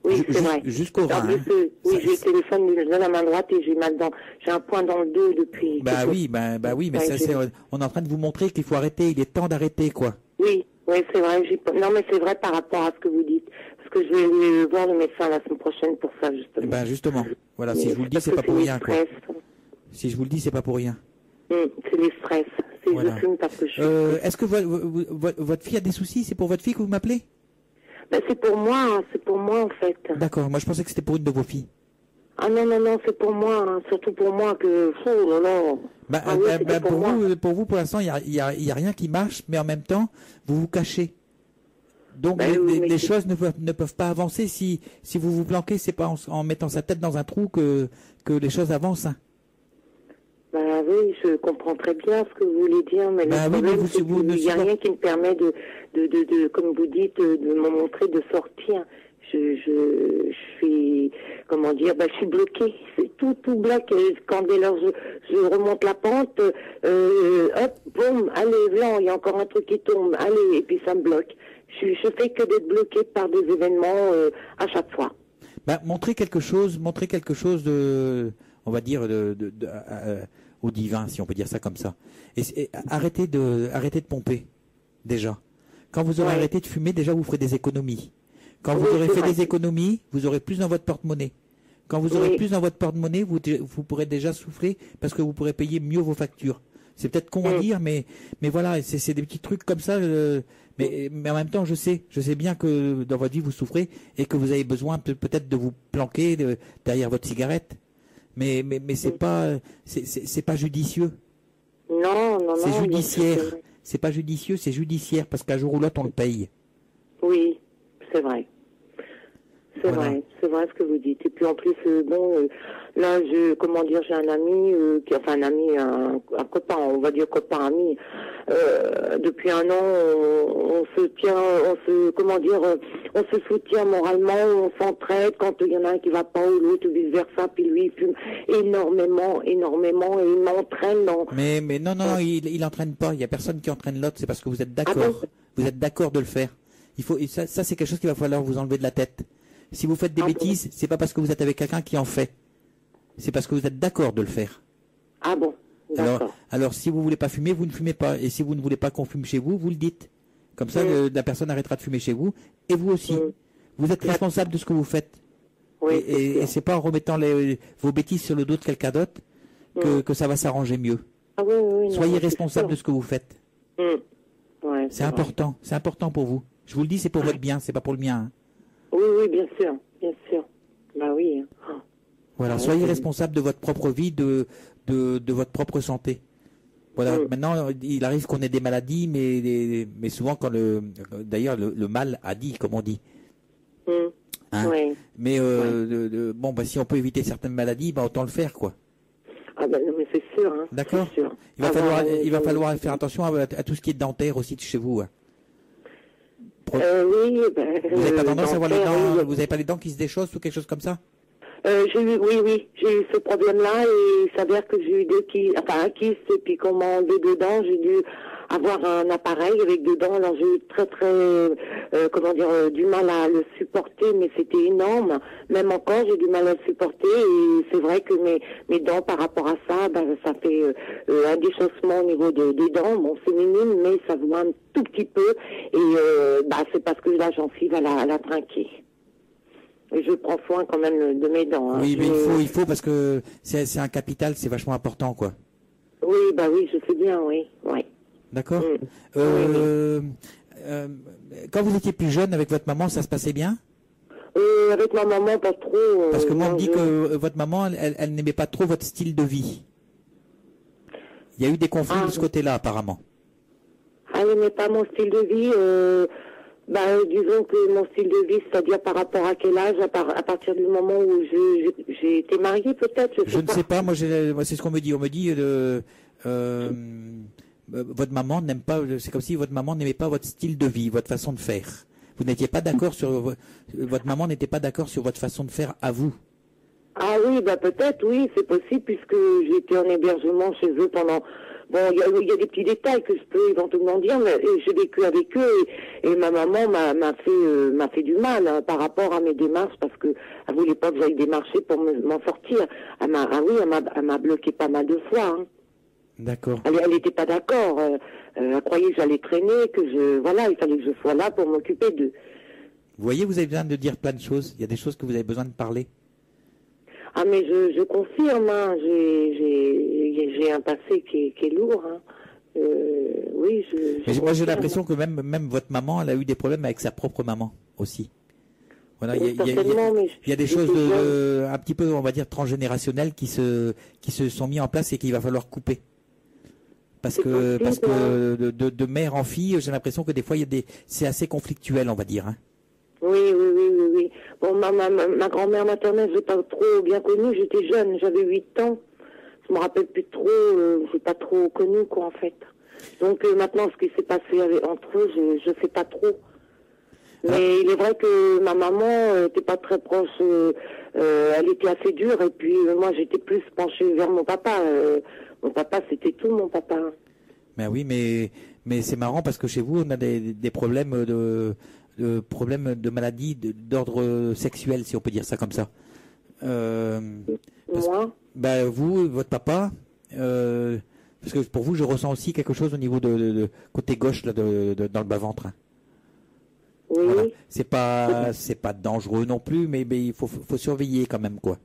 Oui, c'est vrai. Jusqu'au rein. Oui, j'ai le téléphone de la main droite et j'ai mal j'ai un point dans le dos depuis. Bah oui, mais on est en train de vous montrer qu'il faut arrêter. Il est temps d'arrêter, quoi. Oui, c'est vrai. Non, mais c'est vrai par rapport à ce que vous dites. Parce que je vais voir le médecin la semaine prochaine pour ça, justement. Ben justement. Voilà, si je vous le dis, c'est pas pour rien, quoi. Si je vous le dis, c'est pas pour rien. C'est les stress. Voilà. Je fume parce que est-ce que votre fille a des soucis? C'est pour votre fille que vous m'appelez? C'est pour moi, en fait. D'accord, moi je pensais que c'était pour une de vos filles. Ah non, c'est pour moi, hein. Surtout pour moi que... Oh là là. Pour vous, pour l'instant, il y a rien qui marche, mais en même temps, vous vous cachez. Donc les choses ne peuvent pas avancer si vous vous planquez, c'est pas en mettant sa tête dans un trou que les choses avancent. Hein. Oui, je comprends très bien ce que vous voulez dire, mais le problème, c'est qu'il n'y a rien qui me permet de, comme vous dites, de me montrer, de sortir. Je suis, comment dire, je suis bloquée. C'est tout bloque. Quand dès lors je remonte la pente, hop, boum, allez, blanc, il y a encore un truc qui tombe, allez, et puis ça me bloque. Je fais que d'être bloquée par des événements à chaque fois. Montrer quelque chose de, on va dire, au divin, si on peut dire ça comme ça. Et arrêtez de pomper, déjà. Quand vous aurez arrêté de fumer, déjà vous ferez des économies. Quand vous aurez fait des économies, vous aurez plus dans votre porte-monnaie. Quand vous aurez plus dans votre porte-monnaie, vous pourrez déjà souffler parce que vous pourrez payer mieux vos factures. C'est peut-être con à dire, mais voilà, c'est des petits trucs comme ça. Mais en même temps, je sais bien que dans votre vie vous souffrez et que vous avez besoin peut-être de vous planquer derrière votre cigarette. Mais c'est pas judicieux. Non. C'est judiciaire. C'est pas judicieux, c'est judiciaire parce qu'un jour ou l'autre on le paye. Oui, c'est vrai. C'est vrai ce que vous dites. Et puis en plus, là, j'ai un ami, un copain, on va dire copain, ami. Depuis 1 an, on se soutient moralement, on s'entraide quand il y en a un qui va pas ou l'autre, ou vice versa, puis lui, il fume énormément, et il m'entraîne dans... Mais non, il entraîne pas. Il y a personne qui entraîne l'autre, c'est parce que vous êtes d'accord. Ah bon? Vous êtes d'accord de le faire. Ça, c'est quelque chose qu'il va falloir vous enlever de la tête. Si vous faites des bêtises, c'est pas parce que vous êtes avec quelqu'un qui en fait. C'est parce que vous êtes d'accord de le faire. Ah bon, d'accord. Alors, si vous voulez pas fumer, vous ne fumez pas. Et si vous ne voulez pas qu'on fume chez vous, vous le dites. Comme ça, la personne arrêtera de fumer chez vous. Et vous aussi. Vous êtes responsable de ce que vous faites. Oui, et c'est pas en remettant vos bêtises sur le dos de quelqu'un d'autre que ça va s'arranger mieux. Ah oui, Soyez responsable de ce que vous faites. Ouais, c'est important. C'est important pour vous. Je vous le dis, c'est pour votre bien, c'est pas pour le mien. Hein. Oui, bien sûr. Bah oui. Voilà, soyez responsable de votre propre vie, de votre propre santé. Voilà. Maintenant, il arrive qu'on ait des maladies, mais souvent quand d'ailleurs le mal a dit, comme on dit. Hein? Mais si on peut éviter certaines maladies, autant le faire, quoi. Ah non, mais c'est sûr. Hein. D'accord. Il va falloir faire attention à tout ce qui est dentaire aussi de chez vous. Hein. Oui, vous n'avez pas tendance à avoir les dents, vous n'avez pas les dents qui se déchaussent ou quelque chose comme ça? J'ai eu ce problème-là et il s'avère que j'ai eu un kyste et puis qu'on m'a enlevé dedans, j'ai dû avoir un appareil avec dedans, alors j'ai eu très du mal à le supporter, mais c'était énorme. Même encore, j'ai du mal à le supporter et c'est vrai que mes dents par rapport à ça, ça fait un déchaussement au niveau des dents. Bon, c'est minime, mais ça voit un tout petit peu et c'est parce que la gencive elle a trinqué. Et je prends soin quand même de mes dents. Hein. Oui, mais il faut parce que c'est un capital, c'est vachement important, quoi. Oui, je sais bien, oui. D'accord. Quand vous étiez plus jeune avec votre maman, ça se passait bien? avec ma maman, pas trop. Parce que moi, on me dit que votre maman, elle n'aimait pas trop votre style de vie. Il y a eu des conflits de ce côté-là, apparemment. Elle n'aimait pas mon style de vie. Disons que mon style de vie, c'est-à-dire par rapport à quel âge, à partir du moment où j'ai été mariée, peut-être. Je ne sais pas. Moi, c'est ce qu'on me dit. On me dit votre maman n'aime pas. C'est comme si votre maman n'aimait pas votre style de vie, votre façon de faire. Vous n'étiez pas d'accord sur votre maman n'était pas d'accord sur votre façon de faire à vous. Ah oui, peut-être, oui, c'est possible puisque j'étais en hébergement chez eux pendant. Bon, il y a des petits détails que je peux éventuellement dire, mais j'ai vécu avec eux et ma maman m'a fait du mal par rapport à mes démarches parce que elle voulait pas que j'aille démarcher pour m'en sortir. Elle m'a bloqué pas mal de fois. Hein. D'accord. Elle n'était pas d'accord. Elle croyait que j'allais traîner, il fallait que je sois là pour m'occuper d'eux. Vous voyez, vous avez besoin de dire plein de choses. Il y a des choses que vous avez besoin de parler. Ah mais je confirme, hein, j'ai un passé qui est lourd. Hein. Oui, moi j'ai l'impression que même votre maman, elle a eu des problèmes avec sa propre maman aussi. Voilà, il y a des choses un petit peu, on va dire, transgénérationnelles qui se sont mis en place et qu'il va falloir couper. Parce que de mère en fille, j'ai l'impression que des fois c'est assez conflictuel, on va dire. Hein. Oui. Bon, ma grand-mère maternelle, j'ai pas trop bien connue, j'étais jeune, j'avais 8 ans. Je me rappelle plus trop, j'ai pas trop connu, quoi, en fait. Donc, maintenant, ce qui s'est passé entre eux, je sais pas trop. Mais il est vrai que ma maman était pas très proche, elle était assez dure, et puis moi, j'étais plus penchée vers mon papa. Mon papa, c'était tout, mon papa. Mais oui, mais c'est marrant parce que chez vous, on a des problèmes problèmes de maladies d'ordre sexuel, si on peut dire ça comme ça. Moi vous, votre papa, parce que pour vous, je ressens aussi quelque chose au niveau de côté gauche là, dans le bas-ventre. Hein. Oui. Voilà. C'est pas dangereux non plus, mais il faut surveiller quand même, quoi.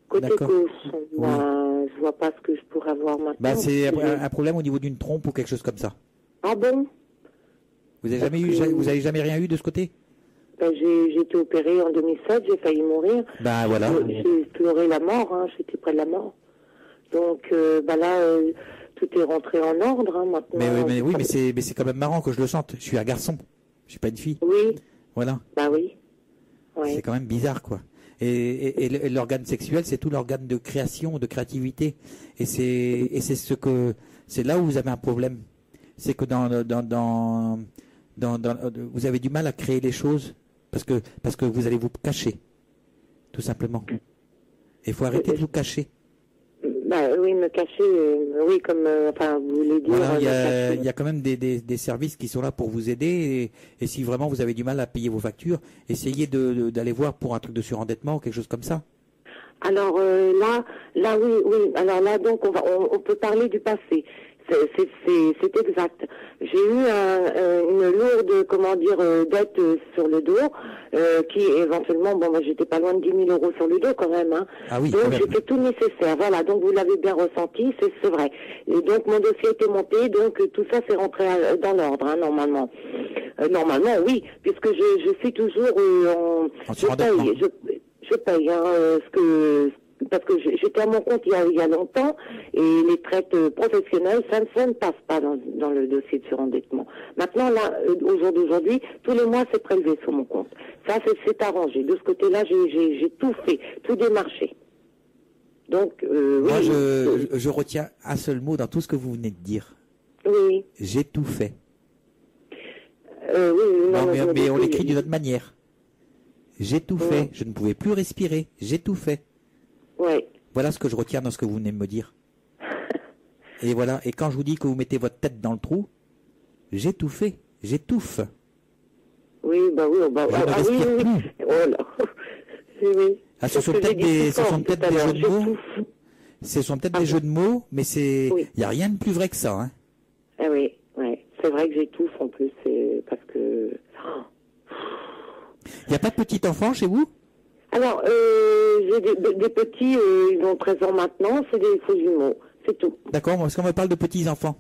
Côté gauche, je vois pas ce que je pourrais avoir maintenant. C'est un problème au niveau d'une trompe ou quelque chose comme ça. Ah bon? Vous avez jamais rien eu de ce côté? J'ai été opérée en 2007, j'ai failli mourir. Voilà. J'ai pleuré la mort, hein, j'étais près de la mort. Donc là, tout est rentré en ordre hein, maintenant. Mais c'est quand même marrant que je le sente. Je suis un garçon, je suis pas une fille. Oui. Voilà. Oui. C'est quand même bizarre, quoi. Et l'organe sexuel, c'est tout l'organe de création, de créativité. Et c'est là où vous avez un problème. C'est que vous avez du mal à créer les choses parce que vous allez vous cacher, tout simplement. Il faut arrêter de vous cacher. Oui, me cacher, oui, comme, vous voulez dire. Voilà, il y a quand même des services qui sont là pour vous aider et si vraiment vous avez du mal à payer vos factures, essayez d'aller voir pour un truc de surendettement ou quelque chose comme ça. Alors là, oui. Alors là, donc, on peut parler du passé. C'est exact. J'ai eu une lourde, dette sur le dos, qui éventuellement, moi j'étais pas loin de 10 000 euros sur le dos quand même. Hein. Ah oui, donc j'ai fait tout le nécessaire. Voilà, donc vous l'avez bien ressenti, c'est vrai. Et donc mon dossier était monté, donc tout ça s'est rentré dans l'ordre, hein, normalement. Normalement, oui, puisque je suis toujours je paye parce que j'étais à mon compte il y a longtemps et les traites professionnelles, ça ne passe pas dans le dossier de surendettement. Maintenant, là, au jour d'aujourd'hui, tous les mois, c'est prélevé sur mon compte. Ça, c'est arrangé. De ce côté-là, j'ai tout fait, tout démarché. Donc, moi, je retiens un seul mot dans tout ce que vous venez de dire. Oui. J'ai tout fait. Oui, mais on l'écrit d'une autre manière. J'ai tout fait. Je ne pouvais plus respirer. J'ai tout fait. Ouais. Voilà ce que je retiens dans ce que vous venez de me dire. Et voilà. Et quand je vous dis que vous mettez votre tête dans le trou, j'ai tout fait. J'étouffe. Oui, oui. Je ne respire plus. Oh là. Oui. Ah, ce sont peut-être des jeux de mots. Ce sont peut-être des jeux de mots, mais il n'y a rien de plus vrai que ça. Hein. Ah oui. C'est vrai que j'étouffe en plus. C'est parce que. Il n'y a pas de petit enfant chez vous? Alors, j'ai des petits, ils ont 13 ans maintenant, c'est des faux jumeaux, c'est tout. D'accord, parce qu'on me parle de petits enfants.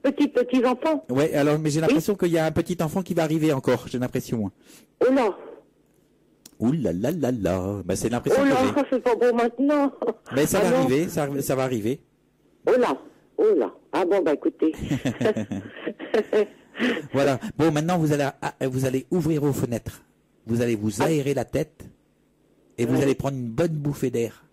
Petits enfants? Ouais, alors, mais j'ai l'impression qu'il y a un petit enfant qui va arriver encore, j'ai l'impression. Oh là! Ouh là là là là. Ben, c'est l'impression Oh que là, c'est pas bon maintenant. Mais ça va non. arriver, ça va arriver. Oh là. Ah bon, bah écoutez. Voilà. Bon, maintenant vous allez ouvrir vos fenêtres. Vous allez vous aérer la tête et vous allez prendre une bonne bouffée d'air.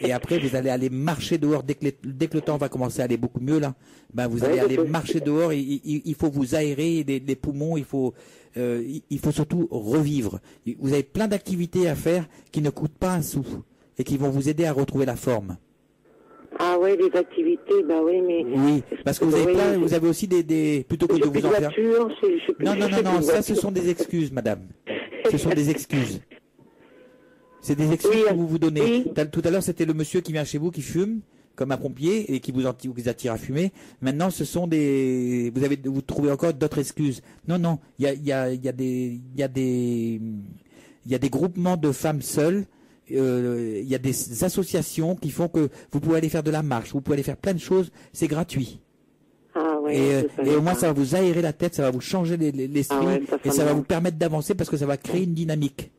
Et après, vous allez aller marcher dehors dès que le temps va commencer à aller beaucoup mieux là. Ben, vous allez aller marcher dehors. Il faut vous aérer les poumons. Il faut surtout revivre. Vous avez plein d'activités à faire qui ne coûtent pas un sou et qui vont vous aider à retrouver la forme. Ah ouais, les activités, bah oui, mais... Oui, parce que vous avez aussi des plutôt que de vous en faire... Non, ça ce sont des excuses, madame. Ce sont des excuses. C'est des excuses que vous vous donnez. Oui. Tout à l'heure, c'était le monsieur qui vient chez vous, qui fume, comme un pompier, et qui vous attire à fumer. Maintenant, ce sont vous trouvez encore d'autres excuses. Non, il y a des groupements de femmes seules. Il y a des associations qui font que vous pouvez aller faire de la marche, vous pouvez aller faire plein de choses, c'est gratuit. Ah ouais, et au moins ça va vous aérer la tête, ça va vous changer l'esprit et ça va vous permettre d'avancer parce que ça va créer une dynamique.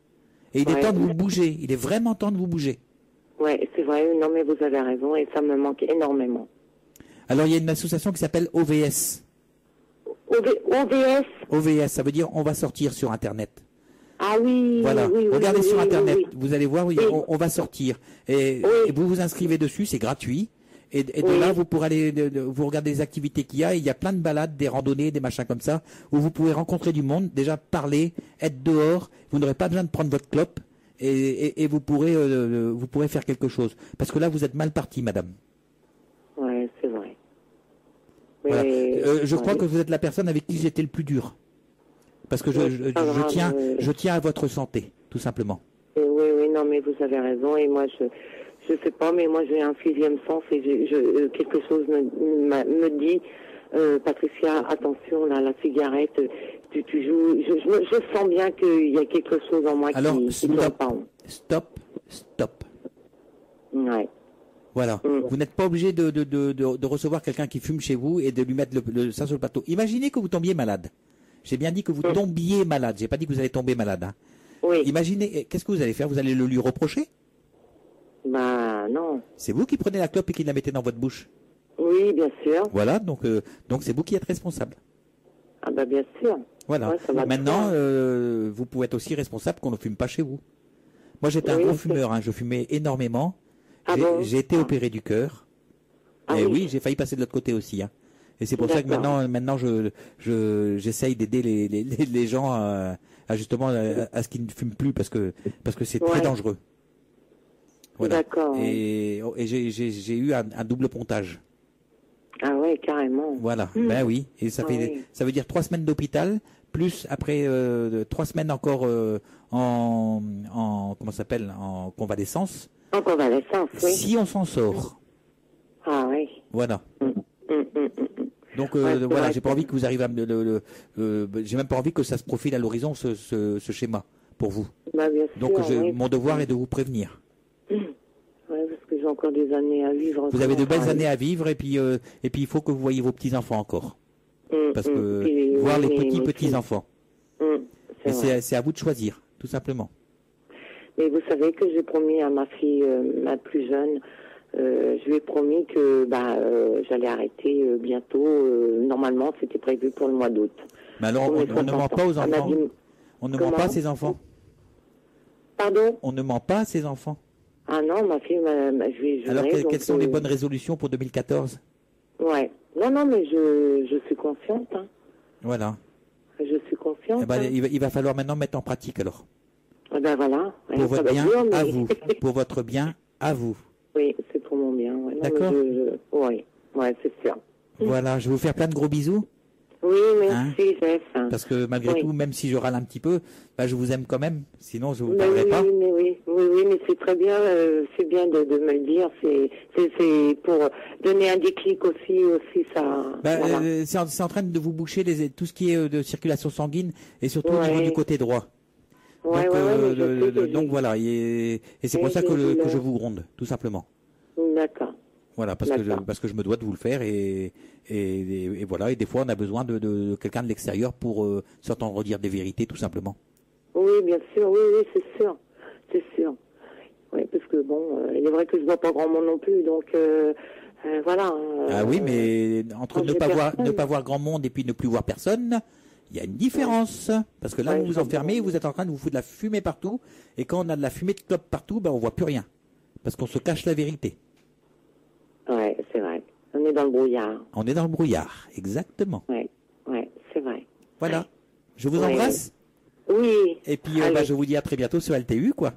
Et il est temps de vous bouger, il est vraiment temps de vous bouger. Ouais, c'est vrai, non mais vous avez raison et ça me manque énormément. Alors il y a une association qui s'appelle OVS. OVS OVS, ça veut dire on va sortir sur Internet. Ah oui, voilà. Oui, regardez sur Internet, oui. Vous allez voir, on va sortir. Et vous vous inscrivez dessus, c'est gratuit. Et de là, vous pourrez aller, vous regardez les activités qu'il y a. Il y a plein de balades, des randonnées, des machins comme ça, où vous pouvez rencontrer du monde, déjà parler, être dehors. Vous n'aurez pas besoin de prendre votre clope et vous pourrez faire quelque chose. Parce que là, vous êtes mal parti, madame. Ouais, c'est vrai. Mais, voilà. Je crois que vous êtes la personne avec qui j'étais le plus dur. Parce que je tiens à votre santé, tout simplement. Oui, non, mais vous avez raison. Et moi, je sais pas, mais moi, j'ai un sixième sens et quelque chose me dit, Patricia, attention, là, la cigarette, tu joues. Je sens bien qu'il y a quelque chose en moi qui ne va pas. Stop. Ouais. Voilà. Vous n'êtes pas obligé de recevoir quelqu'un qui fume chez vous et de lui mettre ça sur le plateau. Imaginez que vous tombiez malade. J'ai bien dit que vous tombiez malade. J'ai pas dit que vous allez tomber malade. Hein. Oui. Imaginez, qu'est-ce que vous allez faire? Vous allez le lui reprocher? Bah non. C'est vous qui prenez la clope et qui la mettez dans votre bouche. Oui, bien sûr. Voilà, donc c'est vous qui êtes responsable. Ah bah bien sûr. Voilà. Ouais, maintenant, vous pouvez être aussi responsable qu'on ne fume pas chez vous. Moi, j'étais un gros fumeur. Hein. Je fumais énormément. J'ai été opéré du cœur. Et oui, j'ai failli passer de l'autre côté aussi. Hein. Et c'est pour ça que maintenant, j'essaye d'aider les gens à justement à ce qu'ils ne fument plus parce que c'est très dangereux. Voilà. D'accord. Et j'ai eu un double pontage. Ah ouais, carrément. Voilà. Ben oui. Et ça veut dire 3 semaines d'hôpital plus après 3 semaines encore en convalescence. En convalescence, oui. Si on s'en sort. Ah oui. Voilà. Donc voilà, j'ai pas envie que vous arriviez j'ai même pas envie que ça se profile à l'horizon ce schéma pour vous. Bah, bien sûr, donc mon devoir est de vous prévenir. Ouais, parce que j'ai encore des années à vivre. Vous avez de belles années à vivre et puis il faut que vous voyez vos petits enfants encore. Parce que voir les petits enfants. Et c'est à vous de choisir, tout simplement. Mais vous savez que j'ai promis à ma fille, ma plus jeune, je lui ai promis que j'allais arrêter bientôt. Normalement, c'était prévu pour le mois d'août. Mais alors, on ne ment pas aux enfants. On ne ment pas à ses enfants. Pardon? On ne ment pas à ses enfants. Ah non, ma fille, je lui ai juré. Alors, quelles sont les bonnes résolutions pour 2014? Ouais. Non, mais je suis confiante. Hein. Voilà. Je suis confiante. Eh ben, il va falloir maintenant mettre en pratique alors. Eh ben voilà. Pour votre bien à vous. Pour votre bien à vous. Oui, c'est pour mon bien. Ouais. D'accord. Oui, c'est sûr. Voilà, je vais vous faire plein de gros bisous. Oui, merci, Jeff. Parce que malgré tout, même si je râle un petit peu, je vous aime quand même. Sinon, je vous parlerai pas. Oui, mais c'est très bien. C'est bien de me le dire. C'est pour donner un déclic aussi ça. Voilà. C'est en train de vous boucher tout ce qui est de circulation sanguine et surtout au niveau du côté droit. Donc voilà, et c'est pour ça que je vous gronde, tout simplement. D'accord. Voilà, parce que je me dois de vous le faire et voilà, et des fois on a besoin de quelqu'un de l'extérieur pour s'entendre dire des vérités, tout simplement. Oui, bien sûr, oui, c'est sûr. Oui, parce que bon, il est vrai que je vois pas grand monde non plus, donc voilà. Ah oui, mais entre ne pas voir grand monde et puis ne plus voir personne, il y a une différence. Parce que là, vous vous enfermez, vous êtes en train de vous foutre de la fumée partout, et quand on a de la fumée de clope partout, on voit plus rien. Parce qu'on se cache la vérité. Ouais, c'est vrai. On est dans le brouillard. On est dans le brouillard, exactement. Ouais, c'est vrai. Voilà. Ouais. Je vous embrasse. Oui. Et puis, je vous dis à très bientôt sur LTU, quoi.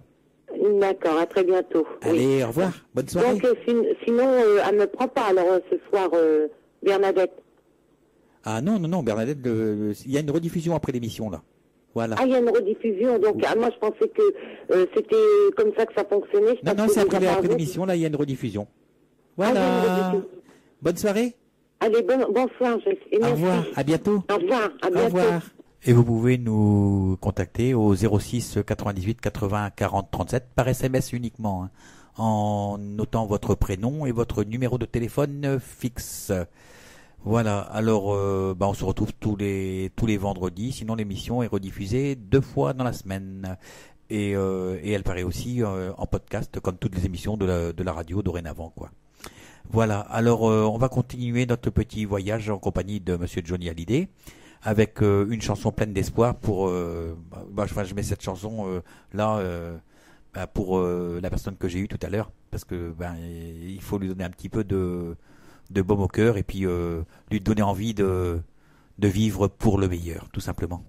D'accord, à très bientôt. Allez, au revoir. Bonne soirée. Donc, sinon, elle ne prend pas, alors, ce soir, Bernadette. Ah non, Bernadette, il y a une rediffusion après l'émission, là. Voilà. Ah, il y a une rediffusion, donc moi, je pensais que c'était comme ça que ça fonctionnait. Non, c'est après l'émission, là, il y a une rediffusion. Voilà. Bonne soirée. Allez, bonsoir, Jess. Et merci. Au revoir, à bientôt. Au revoir, à bientôt. Au revoir. Et vous pouvez nous contacter au 06 98 80 40 37 par SMS uniquement, en notant votre prénom et votre numéro de téléphone fixe. Voilà. Alors, on se retrouve tous les vendredis. Sinon, l'émission est rediffusée 2 fois dans la semaine. Et elle paraît aussi en podcast, comme toutes les émissions de la radio dorénavant, quoi. Voilà. Alors, on va continuer notre petit voyage en compagnie de Monsieur Johnny Hallyday, avec une chanson pleine d'espoir pour je mets cette chanson pour la personne que j'ai eue tout à l'heure, parce que il faut lui donner un petit peu de baume au cœur, et puis lui donner envie de vivre pour le meilleur, tout simplement.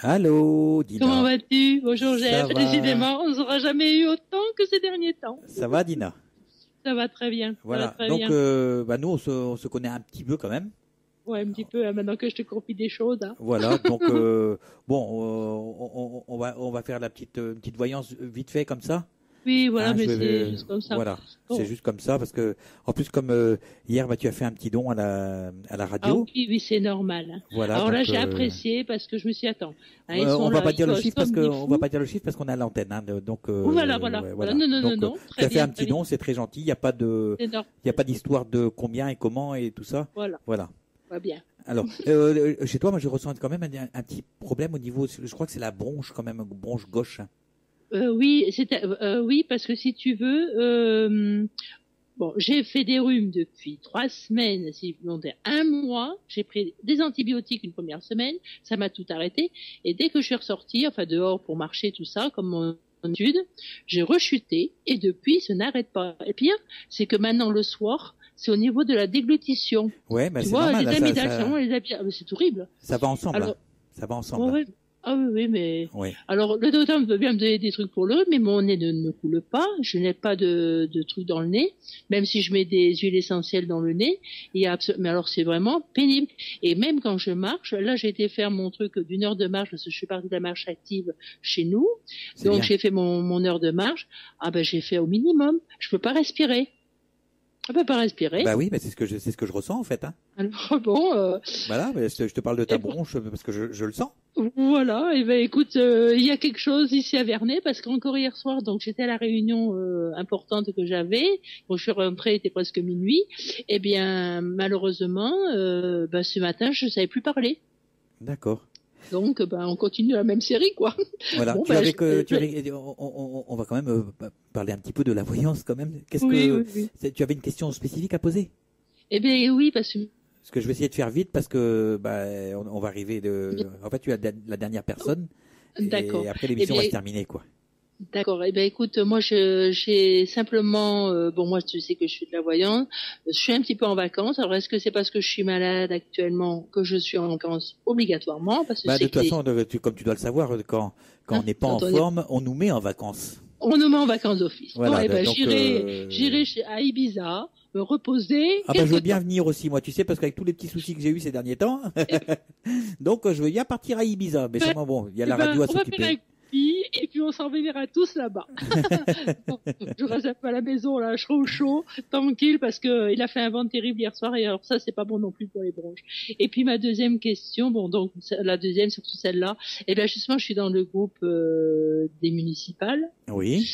Allô, Dina. Comment vas-tu? Bonjour Jeff. Décidément, on ne s'aura jamais eu autant que ces derniers temps. Ça va, Dina? Ça va très bien. Voilà. Donc, nous, on se connaît un petit peu quand même. Ouais, un petit peu, maintenant que je te confie des choses. Hein. Voilà. Donc, on va faire la petite voyance vite fait comme ça. Oui, voilà, mais c'est juste comme ça. Voilà, c'est juste comme ça, parce que, en plus, comme hier, tu as fait un petit don à la radio. Ah oui, c'est normal. Voilà. Alors là, j'ai apprécié, parce que je me suis dit, attends. On va pas dire le chiffre parce qu'on a l'antenne, hein, donc. Voilà. Non. Tu as fait un petit don, c'est très gentil. Il y a pas d'histoire de combien et comment et tout ça. Voilà. Va bien. Alors, chez toi, moi, je ressens quand même un petit problème au niveau, je crois que c'est la bronche, quand même, bronche gauche. Oui, parce que si tu veux, j'ai fait des rhumes depuis 3 semaines, si vous voulez, 1 mois. J'ai pris des antibiotiques une première semaine, ça m'a tout arrêté. Et dès que je suis ressortie, dehors pour marcher, tout ça, comme mon étude, j'ai rechuté et depuis, ça n'arrête pas. Et pire, c'est que maintenant le soir, c'est au niveau de la déglutition. Ouais, tu vois, les amygdales, c'est horrible. Ça va ensemble. Alors, ça va ensemble. Ouais. Ah oui, mais... Oui. Alors, le docteur veut bien me donner des trucs pour le rhume, mais mon nez ne coule pas. Je n'ai pas de trucs dans le nez, même si je mets des huiles essentielles dans le nez. Mais alors, c'est vraiment pénible. Et même quand je marche, là, j'ai été faire mon truc d'1 heure de marche, parce que je suis partie de la marche active chez nous. Donc, bien. J'ai fait mon heure de marche. J'ai fait au minimum. Je peux pas respirer. On peut pas respirer. Bah oui, mais c'est ce que je ressens en fait. Hein. Alors bon. Voilà, mais je te parle de ta bronche parce que je le sens. Voilà. Et écoute, il y a quelque chose ici à Vernet parce qu'encore hier soir, donc j'étais à la réunion importante que j'avais. Quand je suis rentrée, il était presque minuit. Eh bien, malheureusement, ce matin, je savais plus parler. D'accord. Donc, on continue la même série, quoi. Voilà. Bon, on va quand même parler un petit peu de la voyance, quand même. Oui. Tu avais une question spécifique à poser? Eh bien, oui, parce que je vais essayer de faire vite parce que on va arriver En fait, tu es la dernière personne. D'accord. Et après, l'émission va se terminer, quoi. D'accord. Eh bien, écoute, moi, j'ai simplement, moi, tu sais que je fais de la voyance. Je suis un petit peu en vacances. Alors, est-ce que c'est parce que je suis malade actuellement que je suis en vacances obligatoirement? Parce que de toute façon, comme tu dois le savoir, quand on n'est pas en forme, on nous met en vacances. On nous met en vacances d'office. Voilà, j'irai à Ibiza, me reposer. Je veux bien venir aussi, moi, tu sais, parce qu'avec tous les petits soucis que j'ai eu ces derniers temps, donc je veux bien partir à Ibiza. Mais seulement bon, il y a la radio à s'occuper. Et puis on s'en reviendra tous là-bas. Je reste un peu à la maison là, chaud, tranquille, parce que il a fait un vent terrible hier soir et alors ça c'est pas bon non plus pour les bronches. Et puis ma deuxième question, donc la deuxième surtout celle-là, justement je suis dans le groupe des municipales. Oui.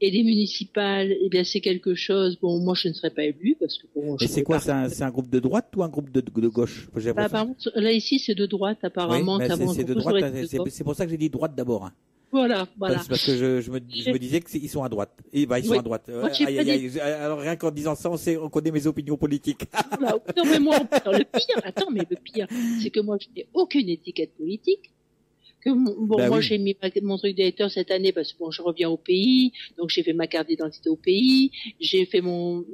Et les municipales, eh bien, c'est quelque chose. Bon, moi, je ne serais pas élue parce que bon. Mais c'est quoi? C'est un groupe de droite ou un groupe de gauche? Apparemment, là ici, c'est de droite apparemment. Oui, c'est de droite. C'est pour ça que j'ai dit droite d'abord. Hein. Voilà. Parce que je me disais qu'ils sont à droite. Et ils sont à droite. Alors rien qu'en disant ça, on connaît mes opinions politiques. Voilà. Non, mais moi, le pire, c'est que moi, je n'ai aucune étiquette politique. Moi j'ai mis mon truc d'électeur cette année parce que bon, je reviens au pays, donc j'ai fait ma carte d'identité au pays, j'ai fait mon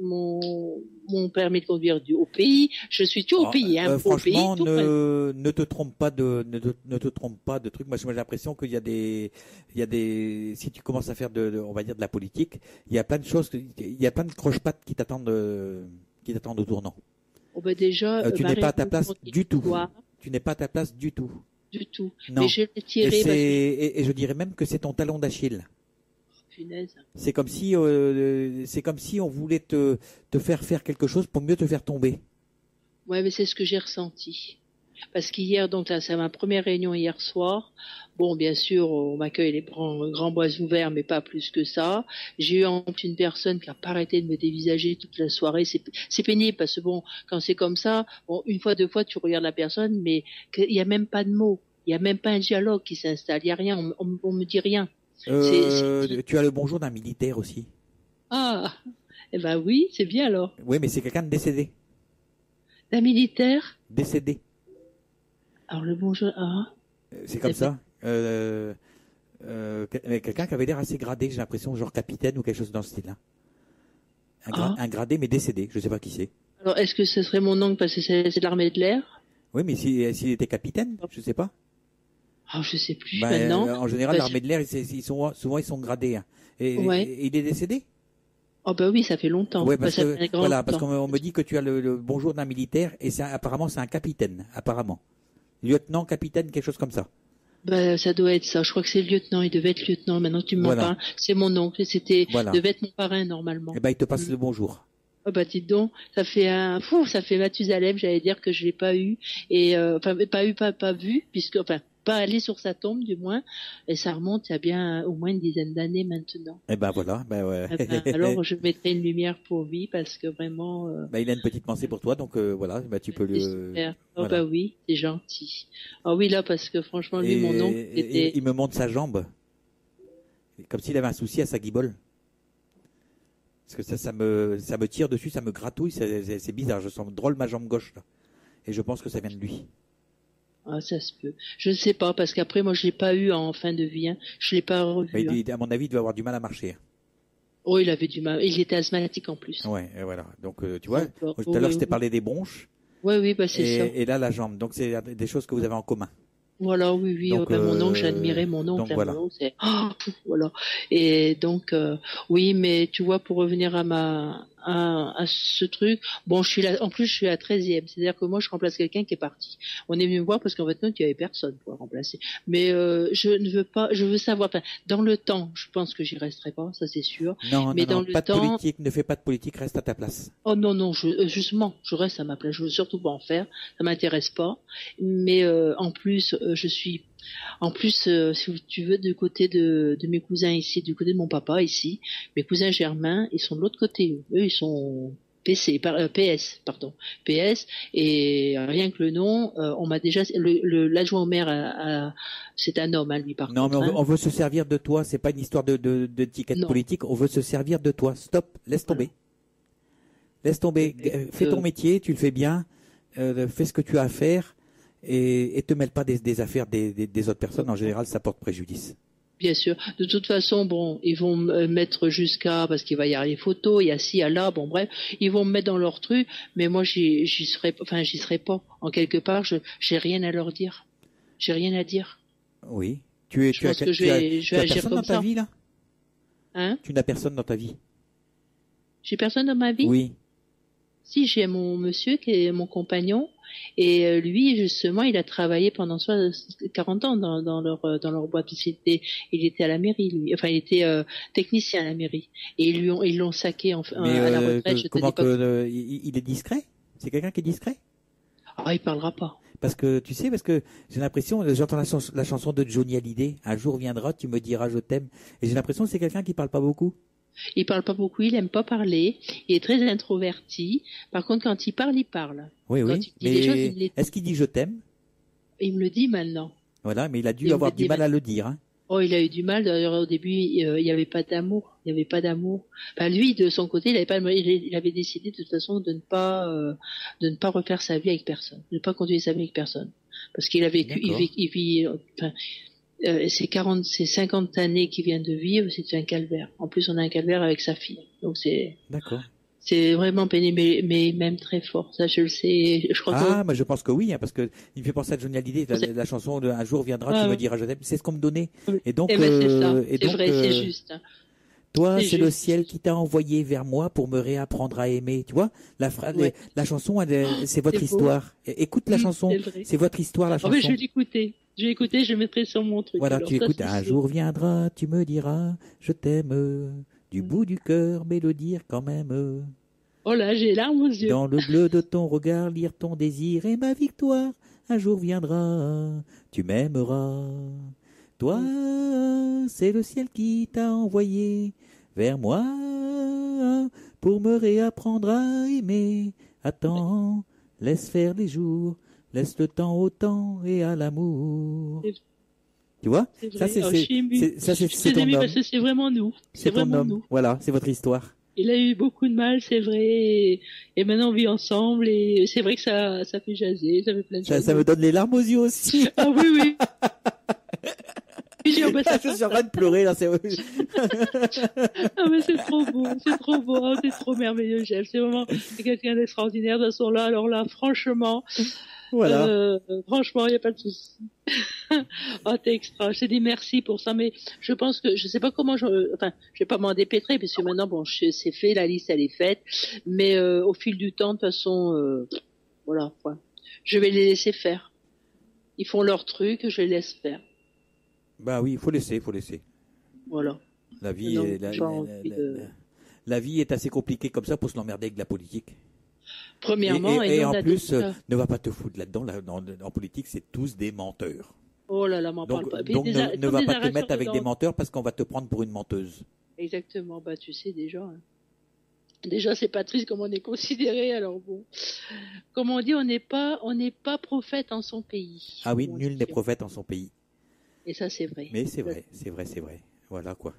permis de conduire au pays, je suis tout au pays, hein, franchement, au pays, ne te trompe pas de trucs. Moi j'ai l'impression qu'il y a des, si tu commences à faire on va dire de la politique, il y a plein de choses, il y a plein de croche-pattes qui t'attendent au tournant. Déjà, tu n'es pas à ta place du tout. Tu n'es pas à ta place du tout. Du tout. Non. Mais je l'ai tiré et je dirais même que c'est ton talon d'Achille. Punaise. C'est comme si on voulait te faire quelque chose pour mieux te faire tomber. Ouais, mais c'est ce que j'ai ressenti. Parce qu'hier, donc là, c'est ma première réunion hier soir. Bon, bien sûr, on m'accueille les grands bras ouverts, mais pas plus que ça. J'ai eu en plus une personne qui a pas arrêté de me dévisager toute la soirée. C'est pénible parce que bon, quand c'est comme ça, bon, une fois, deux fois, tu regardes la personne, mais il y a même pas de mots. Il y a même pas un dialogue qui s'installe. Il y a rien. On me dit rien. Tu as le bonjour d'un militaire aussi. Ah, eh ben oui, c'est bien alors. Oui, mais c'est quelqu'un de décédé. D'un militaire? Décédé. Alors le bonjour, c'est comme ça. Quelqu'un qui avait l'air assez gradé, j'ai l'impression, genre capitaine ou quelque chose dans ce style-là. Un gradé mais décédé, je sais pas qui c'est. Alors est-ce que ce serait mon oncle parce que c'est de l'armée de l'air? Oui, mais s'il était capitaine, je sais pas. Ah, je sais plus maintenant. En général, l'armée de l'air, souvent ils sont gradés. Hein. Et il est décédé? Oh bah oui, ça fait longtemps. Ouais, parce qu'on me dit que tu as le bonjour d'un militaire et apparemment c'est un capitaine, apparemment. Lieutenant, capitaine, quelque chose comme ça. Bah, ça doit être ça. Je crois que c'est le lieutenant. Il devait être lieutenant. Maintenant, tu m'en parles. C'est mon oncle. Devait être mon parrain, normalement. Eh ben, il te passe le bonjour. Oh, bah, dis donc. Ça fait Mathusalem. J'allais dire que je l'ai pas eu. Et, pas vu, puisque, pas allé sur sa tombe, du moins. Et ça remonte à bien au moins une dizaine d'années maintenant. Eh ben, voilà. Ouais. Alors, je mettrai une lumière pour lui parce que vraiment, il a une petite pensée pour toi, donc, voilà. Tu peux le. Super. Oh, voilà. Bah oui, c'est gentil. Ah oui, là, parce que franchement, lui, mon oncle, il me montre sa jambe. Comme s'il avait un souci à sa guibole. Parce que ça me tire dessus, ça me gratouille, c'est bizarre. Je sens drôle ma jambe gauche, là. Et je pense que ça vient de lui. Ah, ça se peut. Je ne sais pas, parce qu'après, moi, je l'ai pas eu en fin de vie. Hein. Je l'ai pas revu. À mon avis, il doit avoir du mal à marcher. Oh, il avait du mal. Il était asthmatique en plus. Ouais, voilà. Donc, tu vois, tout à l'heure, je t'ai parlé des bronches. Oui, bah, c'est ça. Et là, la jambe. Donc, c'est des choses que vous avez en commun. Voilà, oui. Donc, mon oncle, j'admirais mon oncle. Donc, voilà. Mon oncle, voilà. Et donc, oui, mais tu vois, pour revenir à ce truc, bon, je suis là, en plus, je suis à 13e. C'est-à-dire que moi, je remplace quelqu'un qui est parti. On est venu me voir parce qu'en fait, non, il y avait personne pour le remplacer. Mais, je veux savoir, dans le temps, je pense que j'y resterai pas, ça c'est sûr. Non, mais dans le pas de temps, politique, ne fais pas de politique, reste à ta place. Oh non, justement, je reste à ma place. Je veux surtout pas en faire. Ça m'intéresse pas. Mais, en plus, si tu veux, du côté de mes cousins ici, du côté de mon papa ici, mes cousins germains, ils sont de l'autre côté. Eux, ils sont PS, et rien que le nom, on m'a déjà, l'adjoint au maire, c'est un homme, hein, lui, par contre. Non, mais on veut se servir de toi, c'est pas une histoire d'étiquette politique, on veut se servir de toi. Stop, laisse tomber. Laisse tomber, fais ton métier, tu le fais bien, fais ce que tu as à faire. Et te mêle pas des affaires des autres personnes. En général, ça porte préjudice. Bien sûr. De toute façon, bon, ils vont me mettre parce qu'il va y avoir les photos, il y a ci, il y a là, bon bref, ils vont me mettre dans leur truc, mais moi j'y serai pas. En quelque part, j'ai rien à leur dire. J'ai rien à dire. Oui. Je pense que je vais agir comme ça. Tu n'as personne dans ta vie, là? Hein? Tu n'as personne dans ta vie? J'ai personne dans ma vie? Oui. Si, j'ai mon monsieur qui est mon compagnon. Et lui, justement, il a travaillé pendant 40 ans dans leur boîte. Il était à la mairie, lui. Enfin, il était technicien à la mairie. Et ils l'ont saqué à la retraite. Il est discret? C'est quelqu'un qui est discret? Ah, il parlera pas. Parce que j'ai l'impression, j'entends la chanson de Johnny Hallyday. Un jour viendra, tu me diras je t'aime. Et j'ai l'impression que c'est quelqu'un qui parle pas beaucoup. Il parle pas beaucoup, il aime pas parler. Il est très introverti. Par contre, quand il parle, il parle. Oui, quand oui. Mais est-ce qu'il dit je t'aime? Il me le dit maintenant. Voilà, mais il a dû avoir du mal à le dire. Hein. Oh, il a eu du mal. D'ailleurs, au début, il y avait pas d'amour. Il y avait pas d'amour. Enfin, lui, de son côté, il avait décidé de toute façon de ne pas refaire sa vie avec personne, de ne pas continuer sa vie avec personne, parce qu'il a vécu, il vit, enfin, ces 50 années qu'il vient de vivre, c'est un calvaire. En plus, on a un calvaire avec sa fille. Donc D'accord. C'est vraiment pénible, mais même très fort. Ça, je le sais. Je crois moi, je pense que oui, hein, parce que il me fait penser à Johnny Hallyday, la chanson de Un jour viendra, tu me diras je t'aime. C'est ce qu'on me donnait. Et donc, c'est ça. C'est vrai, c'est juste. Toi, c'est le ciel qui t'a envoyé vers moi pour me réapprendre à aimer. Tu vois, la chanson, c'est votre histoire. Écoute la chanson. C'est votre histoire, la chanson. Je vais l'écouter. Je mettrai sur mon truc. Voilà, tu écoutes. Un jour viendra, tu me diras je t'aime. Du bout du cœur, mais le dire quand même. Oh là, j'ai les larmes aux yeux. Dans le bleu de ton regard, lire ton désir et ma victoire. Un jour viendra, tu m'aimeras. Toi, c'est le ciel qui t'a envoyé vers moi pour me réapprendre à aimer. Attends, laisse faire les jours, laisse le temps au temps et à l'amour. Tu vois, ça c'est ton homme. Parce que c'est vraiment nous. C'est vraiment nous. Voilà, c'est votre histoire. Il a eu beaucoup de mal, c'est vrai, et maintenant on vit ensemble, et c'est vrai que ça fait jaser, ça fait plein de choses. Ça me donne les larmes aux yeux aussi. Ah oui. Je suis en train de pleurer là, c'est. Ah mais c'est trop beau, c'est trop merveilleux, Jeff. C'est vraiment quelqu'un d'extraordinaire de ce son-là. Alors là, franchement. Voilà. Franchement, il n'y a pas de souci. Oh, t'es extra. Je t'ai dit merci pour ça, mais je pense que je sais pas comment je vais pas m'en dépêtrer parce que maintenant, bon, c'est fait, la liste elle est faite, mais au fil du temps, de toute façon, voilà, quoi. Je vais les laisser faire. Ils font leur truc, je les laisse faire. Bah oui, faut laisser. Voilà. La vie, la vie est assez compliquée comme ça pour se l'emmerder avec de la politique. Premièrement, et en plus, ne va pas te foutre là-dedans. En politique, c'est tous des menteurs. Oh là là, m'en parle pas. Donc ne va pas te mettre avec des menteurs parce qu'on va te prendre pour une menteuse. Exactement, bah tu sais déjà. Hein. Déjà, c'est pas triste comme on est considéré, alors bon. Comme on dit, on n'est pas prophète en son pays. Ah oui, nul n'est prophète en son pays. Et ça, c'est vrai. Mais c'est vrai. Voilà quoi.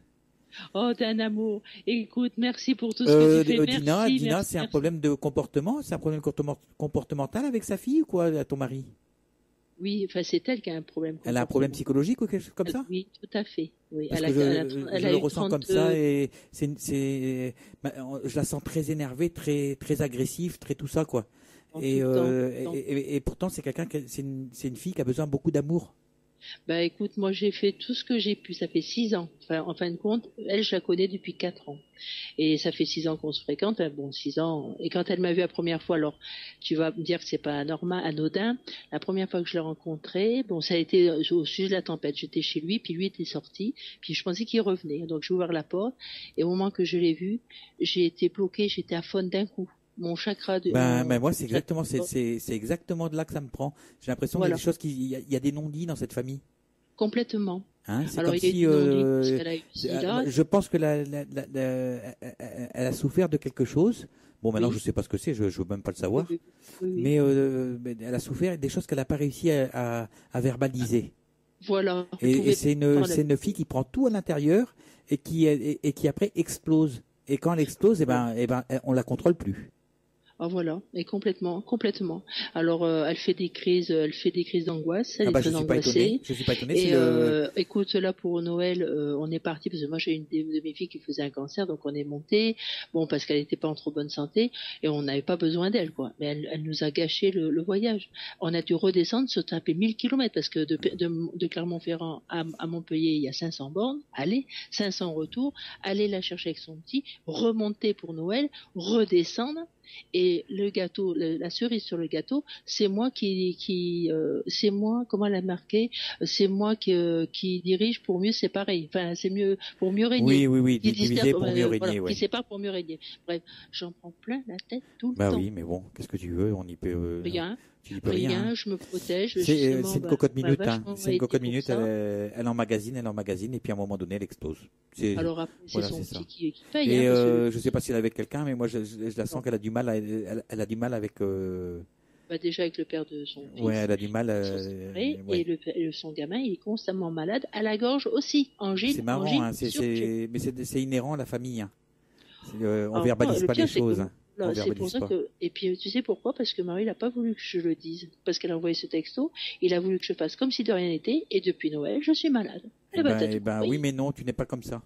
Oh, t'es un amour. Écoute, merci pour tout ce que tu fais. Dina, c'est un problème de comportement, c'est un problème comportemental avec sa fille ou quoi, à ton mari? Oui, enfin c'est elle qui a un problème. Elle a un problème psychologique ou quelque chose comme ça? Oui, tout à fait. Oui, parce que je le ressens comme ça et je la sens très énervée, très très agressive, très tout ça quoi. Et pourtant c'est c'est une fille qui a besoin beaucoup d'amour. Bah écoute, moi j'ai fait tout ce que j'ai pu, ça fait 6 ans. Enfin, en fin de compte, elle, je la connais depuis 4 ans. Et ça fait 6 ans qu'on se fréquente, bon 6 ans. Et quand elle m'a vu la première fois, alors tu vas me dire que c'est pas anodin. La première fois que je l'ai rencontré, bon ça a été au sujet de la tempête. J'étais chez lui, puis lui était sorti, puis je pensais qu'il revenait. Donc j'ai ouvert la porte, et au moment que je l'ai vu, j'ai été bloquée, j'étais aphone d'un coup. Mon chakra de. Mais moi, c'est exactement de là que ça me prend. J'ai l'impression qu'il y a des choses il y a des non-dits dans cette famille. Complètement. Hein, c'est alors, comme si, je pense que elle a souffert de quelque chose. Bon, maintenant, je sais pas ce que c'est, je veux même pas le savoir. Oui. Mais elle a souffert des choses qu'elle n'a pas réussi à verbaliser. Voilà. Et c'est une fille qui prend tout à l'intérieur et qui après explose. Et quand elle explose, on la contrôle plus. Ah voilà, et complètement. Alors elle fait des crises d'angoisse, elle est très angoissée. Je suis pas étonné. Et écoute, là pour Noël, on est parti parce que moi j'ai une de mes filles qui faisait un cancer, donc on est monté. Bon, parce qu'elle n'était pas en trop bonne santé et on n'avait pas besoin d'elle quoi. Mais elle nous a gâché le voyage. On a dû redescendre, se taper 1000 kilomètres parce que de Clermont-Ferrand à Montpellier il y a 500 bornes, 500 retours, aller la chercher avec son petit, remonter pour Noël, redescendre. Et le gâteau, la cerise sur le gâteau, c'est moi c'est moi, comment elle a marqué, c'est moi qui dirige pour mieux séparer. Enfin, c'est mieux pour mieux régner. Oui, diviser pour mieux régner. Voilà, ouais. Qui sépare pour mieux régner. Bref, j'en prends plein la tête tout le temps. Oui, mais bon, qu'est-ce que tu veux, on y peut. Rien. Tu dis plus rien. Je me protège. C'est une cocotte minute. C'est une cocotte minute. Elle emmagasine, et puis à un moment donné, elle explose. Alors après, c'est son petit qui paye. Et je sais pas si elle est avec quelqu'un, mais moi, je la sens qu'elle a du mal. Elle a du mal avec. Déjà avec le père de son fils. Ouais, elle a du mal. Et son gamin, il est constamment malade à la gorge aussi. Angine. C'est marrant, mais c'est inhérent à la famille. On verbalise pas les choses. C'est pour ça que, et puis tu sais pourquoi? Parce que Marie n'a pas voulu que je le dise. Parce qu'elle a envoyé ce texto, il a voulu que je fasse comme si de rien n'était, et depuis Noël, je suis malade. Oui, mais non, tu n'es pas comme ça.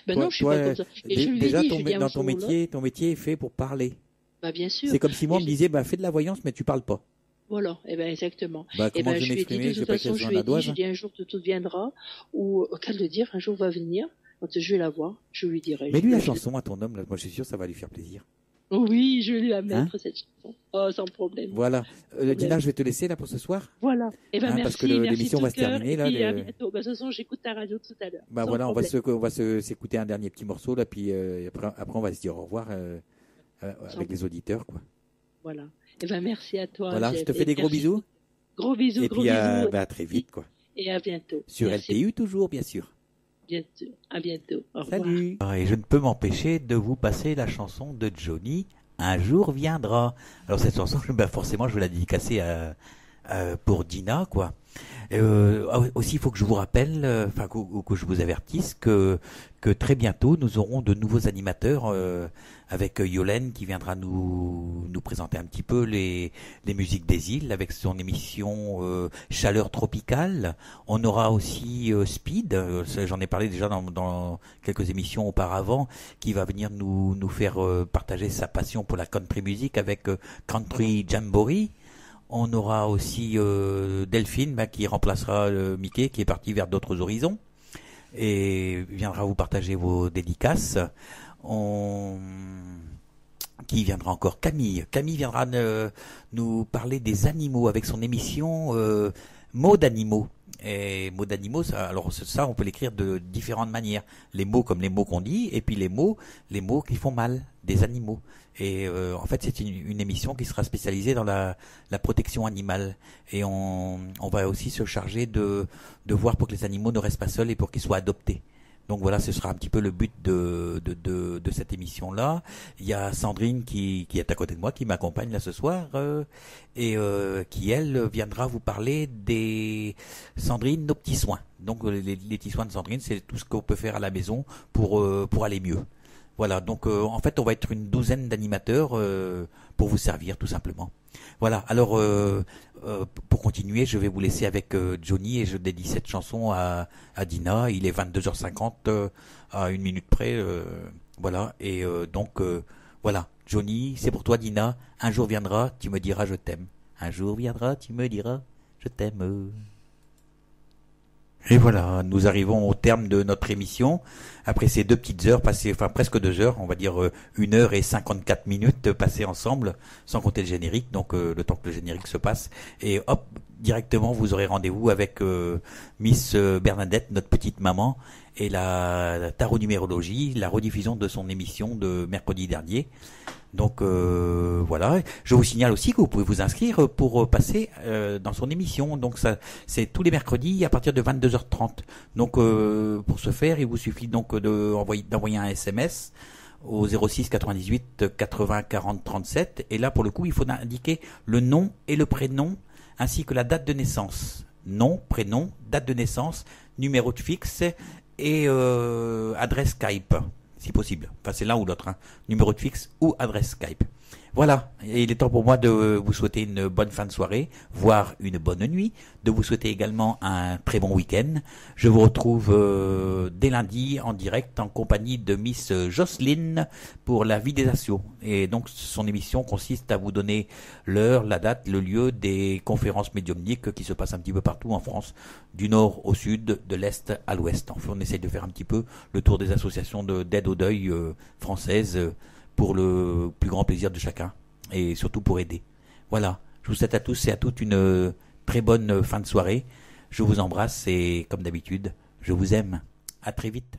Non, je suis pas comme ça. Et je lui ai dit, dans ton métier est fait pour parler. Bien sûr. C'est comme si moi on me disait, fais de la voyance, mais tu parles pas. Voilà, exactement. Comment je m'exprimer? De toute façon, je lui ai dit, un jour tout viendra, ou, qu'à le dire, un jour va venir, quand je vais la voir, je lui dirai. Mais lui, la chanson à ton homme, là, moi je suis sûr, ça va lui faire plaisir. Oui, je vais lui mettre cette chanson. Sans problème. Voilà. Dina, je vais te laisser là pour ce soir. Voilà. Merci. Parce que l'émission va se terminer là. Et à bientôt. De toute façon, j'écoute ta radio tout à l'heure. Voilà, on va s'écouter un dernier petit morceau là, puis après on va se dire au revoir avec les auditeurs, quoi. Voilà. Merci à toi. Voilà, je te fais des gros bisous. Gros bisous. Et puis à très vite, quoi. Et à bientôt. Sur LTU toujours, bien sûr. À bientôt. Au revoir. Salut. Et je ne peux m'empêcher de vous passer la chanson de Johnny, Un jour viendra. Alors cette chanson, forcément, je vais la dédicacer pour Dina, quoi. Aussi, il faut que je vous rappelle, que je vous avertisse que très bientôt, nous aurons de nouveaux animateurs avec Yolène qui viendra nous présenter un petit peu les musiques des îles avec son émission Chaleur tropicale. On aura aussi Speed, j'en ai parlé déjà dans quelques émissions auparavant, qui va venir nous faire partager sa passion pour la country music avec Country Jamboree. On aura aussi Delphine qui remplacera Mickey qui est parti vers d'autres horizons et viendra vous partager vos dédicaces. Qui viendra encore? Camille viendra nous parler des animaux avec son émission Mots d'animaux. Et mots d'animaux, ça, on peut l'écrire de différentes manières. Les mots comme les mots qu'on dit, et puis les mots qui font mal, des animaux. Et en fait, c'est une émission qui sera spécialisée dans la protection animale. Et on va aussi se charger de voir pour que les animaux ne restent pas seuls et pour qu'ils soient adoptés. Donc voilà, ce sera un petit peu le but de cette émission-là. Il y a Sandrine qui est à côté de moi, qui m'accompagne là ce soir, et qui elle viendra vous parler Sandrine, nos petits soins. Donc les petits soins de Sandrine, c'est tout ce qu'on peut faire à la maison pour aller mieux. Voilà, donc en fait on va être une douzaine d'animateurs pour vous servir tout simplement. Voilà, alors pour continuer, je vais vous laisser avec Johnny et je dédie cette chanson à Dina. Il est 22h50 à 1 minute près, voilà, et donc voilà, Johnny, c'est pour toi Dina. Un jour viendra, tu me diras je t'aime. Un jour viendra, tu me diras je t'aime. Et voilà, nous arrivons au terme de notre émission. Après ces 2 petites heures passées, presque 2 heures, on va dire 1h54 passées ensemble, sans compter le générique, donc le temps que le générique se passe. Et hop, directement, vous aurez rendez-vous avec Miss Bernadette, notre petite maman, et la tarot-numérologie, la rediffusion de son émission de mercredi dernier. Donc voilà, je vous signale aussi que vous pouvez vous inscrire pour passer dans son émission. Donc ça, c'est tous les mercredis à partir de 22h30. Donc pour ce faire, il vous suffit donc d'envoyer un SMS au 06 98 80 40 37. Et là, pour le coup, il faut indiquer le nom et le prénom ainsi que la date de naissance. Nom, prénom, date de naissance, numéro de fixe et adresse Skype. Si possible. Enfin, c'est l'un ou l'autre, hein. Numéro de fixe ou adresse Skype. Voilà. Et il est temps pour moi de vous souhaiter une bonne fin de soirée, voire une bonne nuit, de vous souhaiter également un très bon week-end. Je vous retrouve dès lundi en direct en compagnie de Miss Jocelyne pour la vie des assos. Et donc, son émission consiste à vous donner l'heure, la date, le lieu des conférences médiumniques qui se passent un petit peu partout en France, du nord au sud, de l'est à l'ouest. Enfin, on essaye de faire un petit peu le tour des associations d'aide au deuil françaises, pour le plus grand plaisir de chacun et surtout pour aider. Voilà, je vous souhaite à tous et à toutes une très bonne fin de soirée. Je vous embrasse et comme d'habitude, je vous aime. À très vite.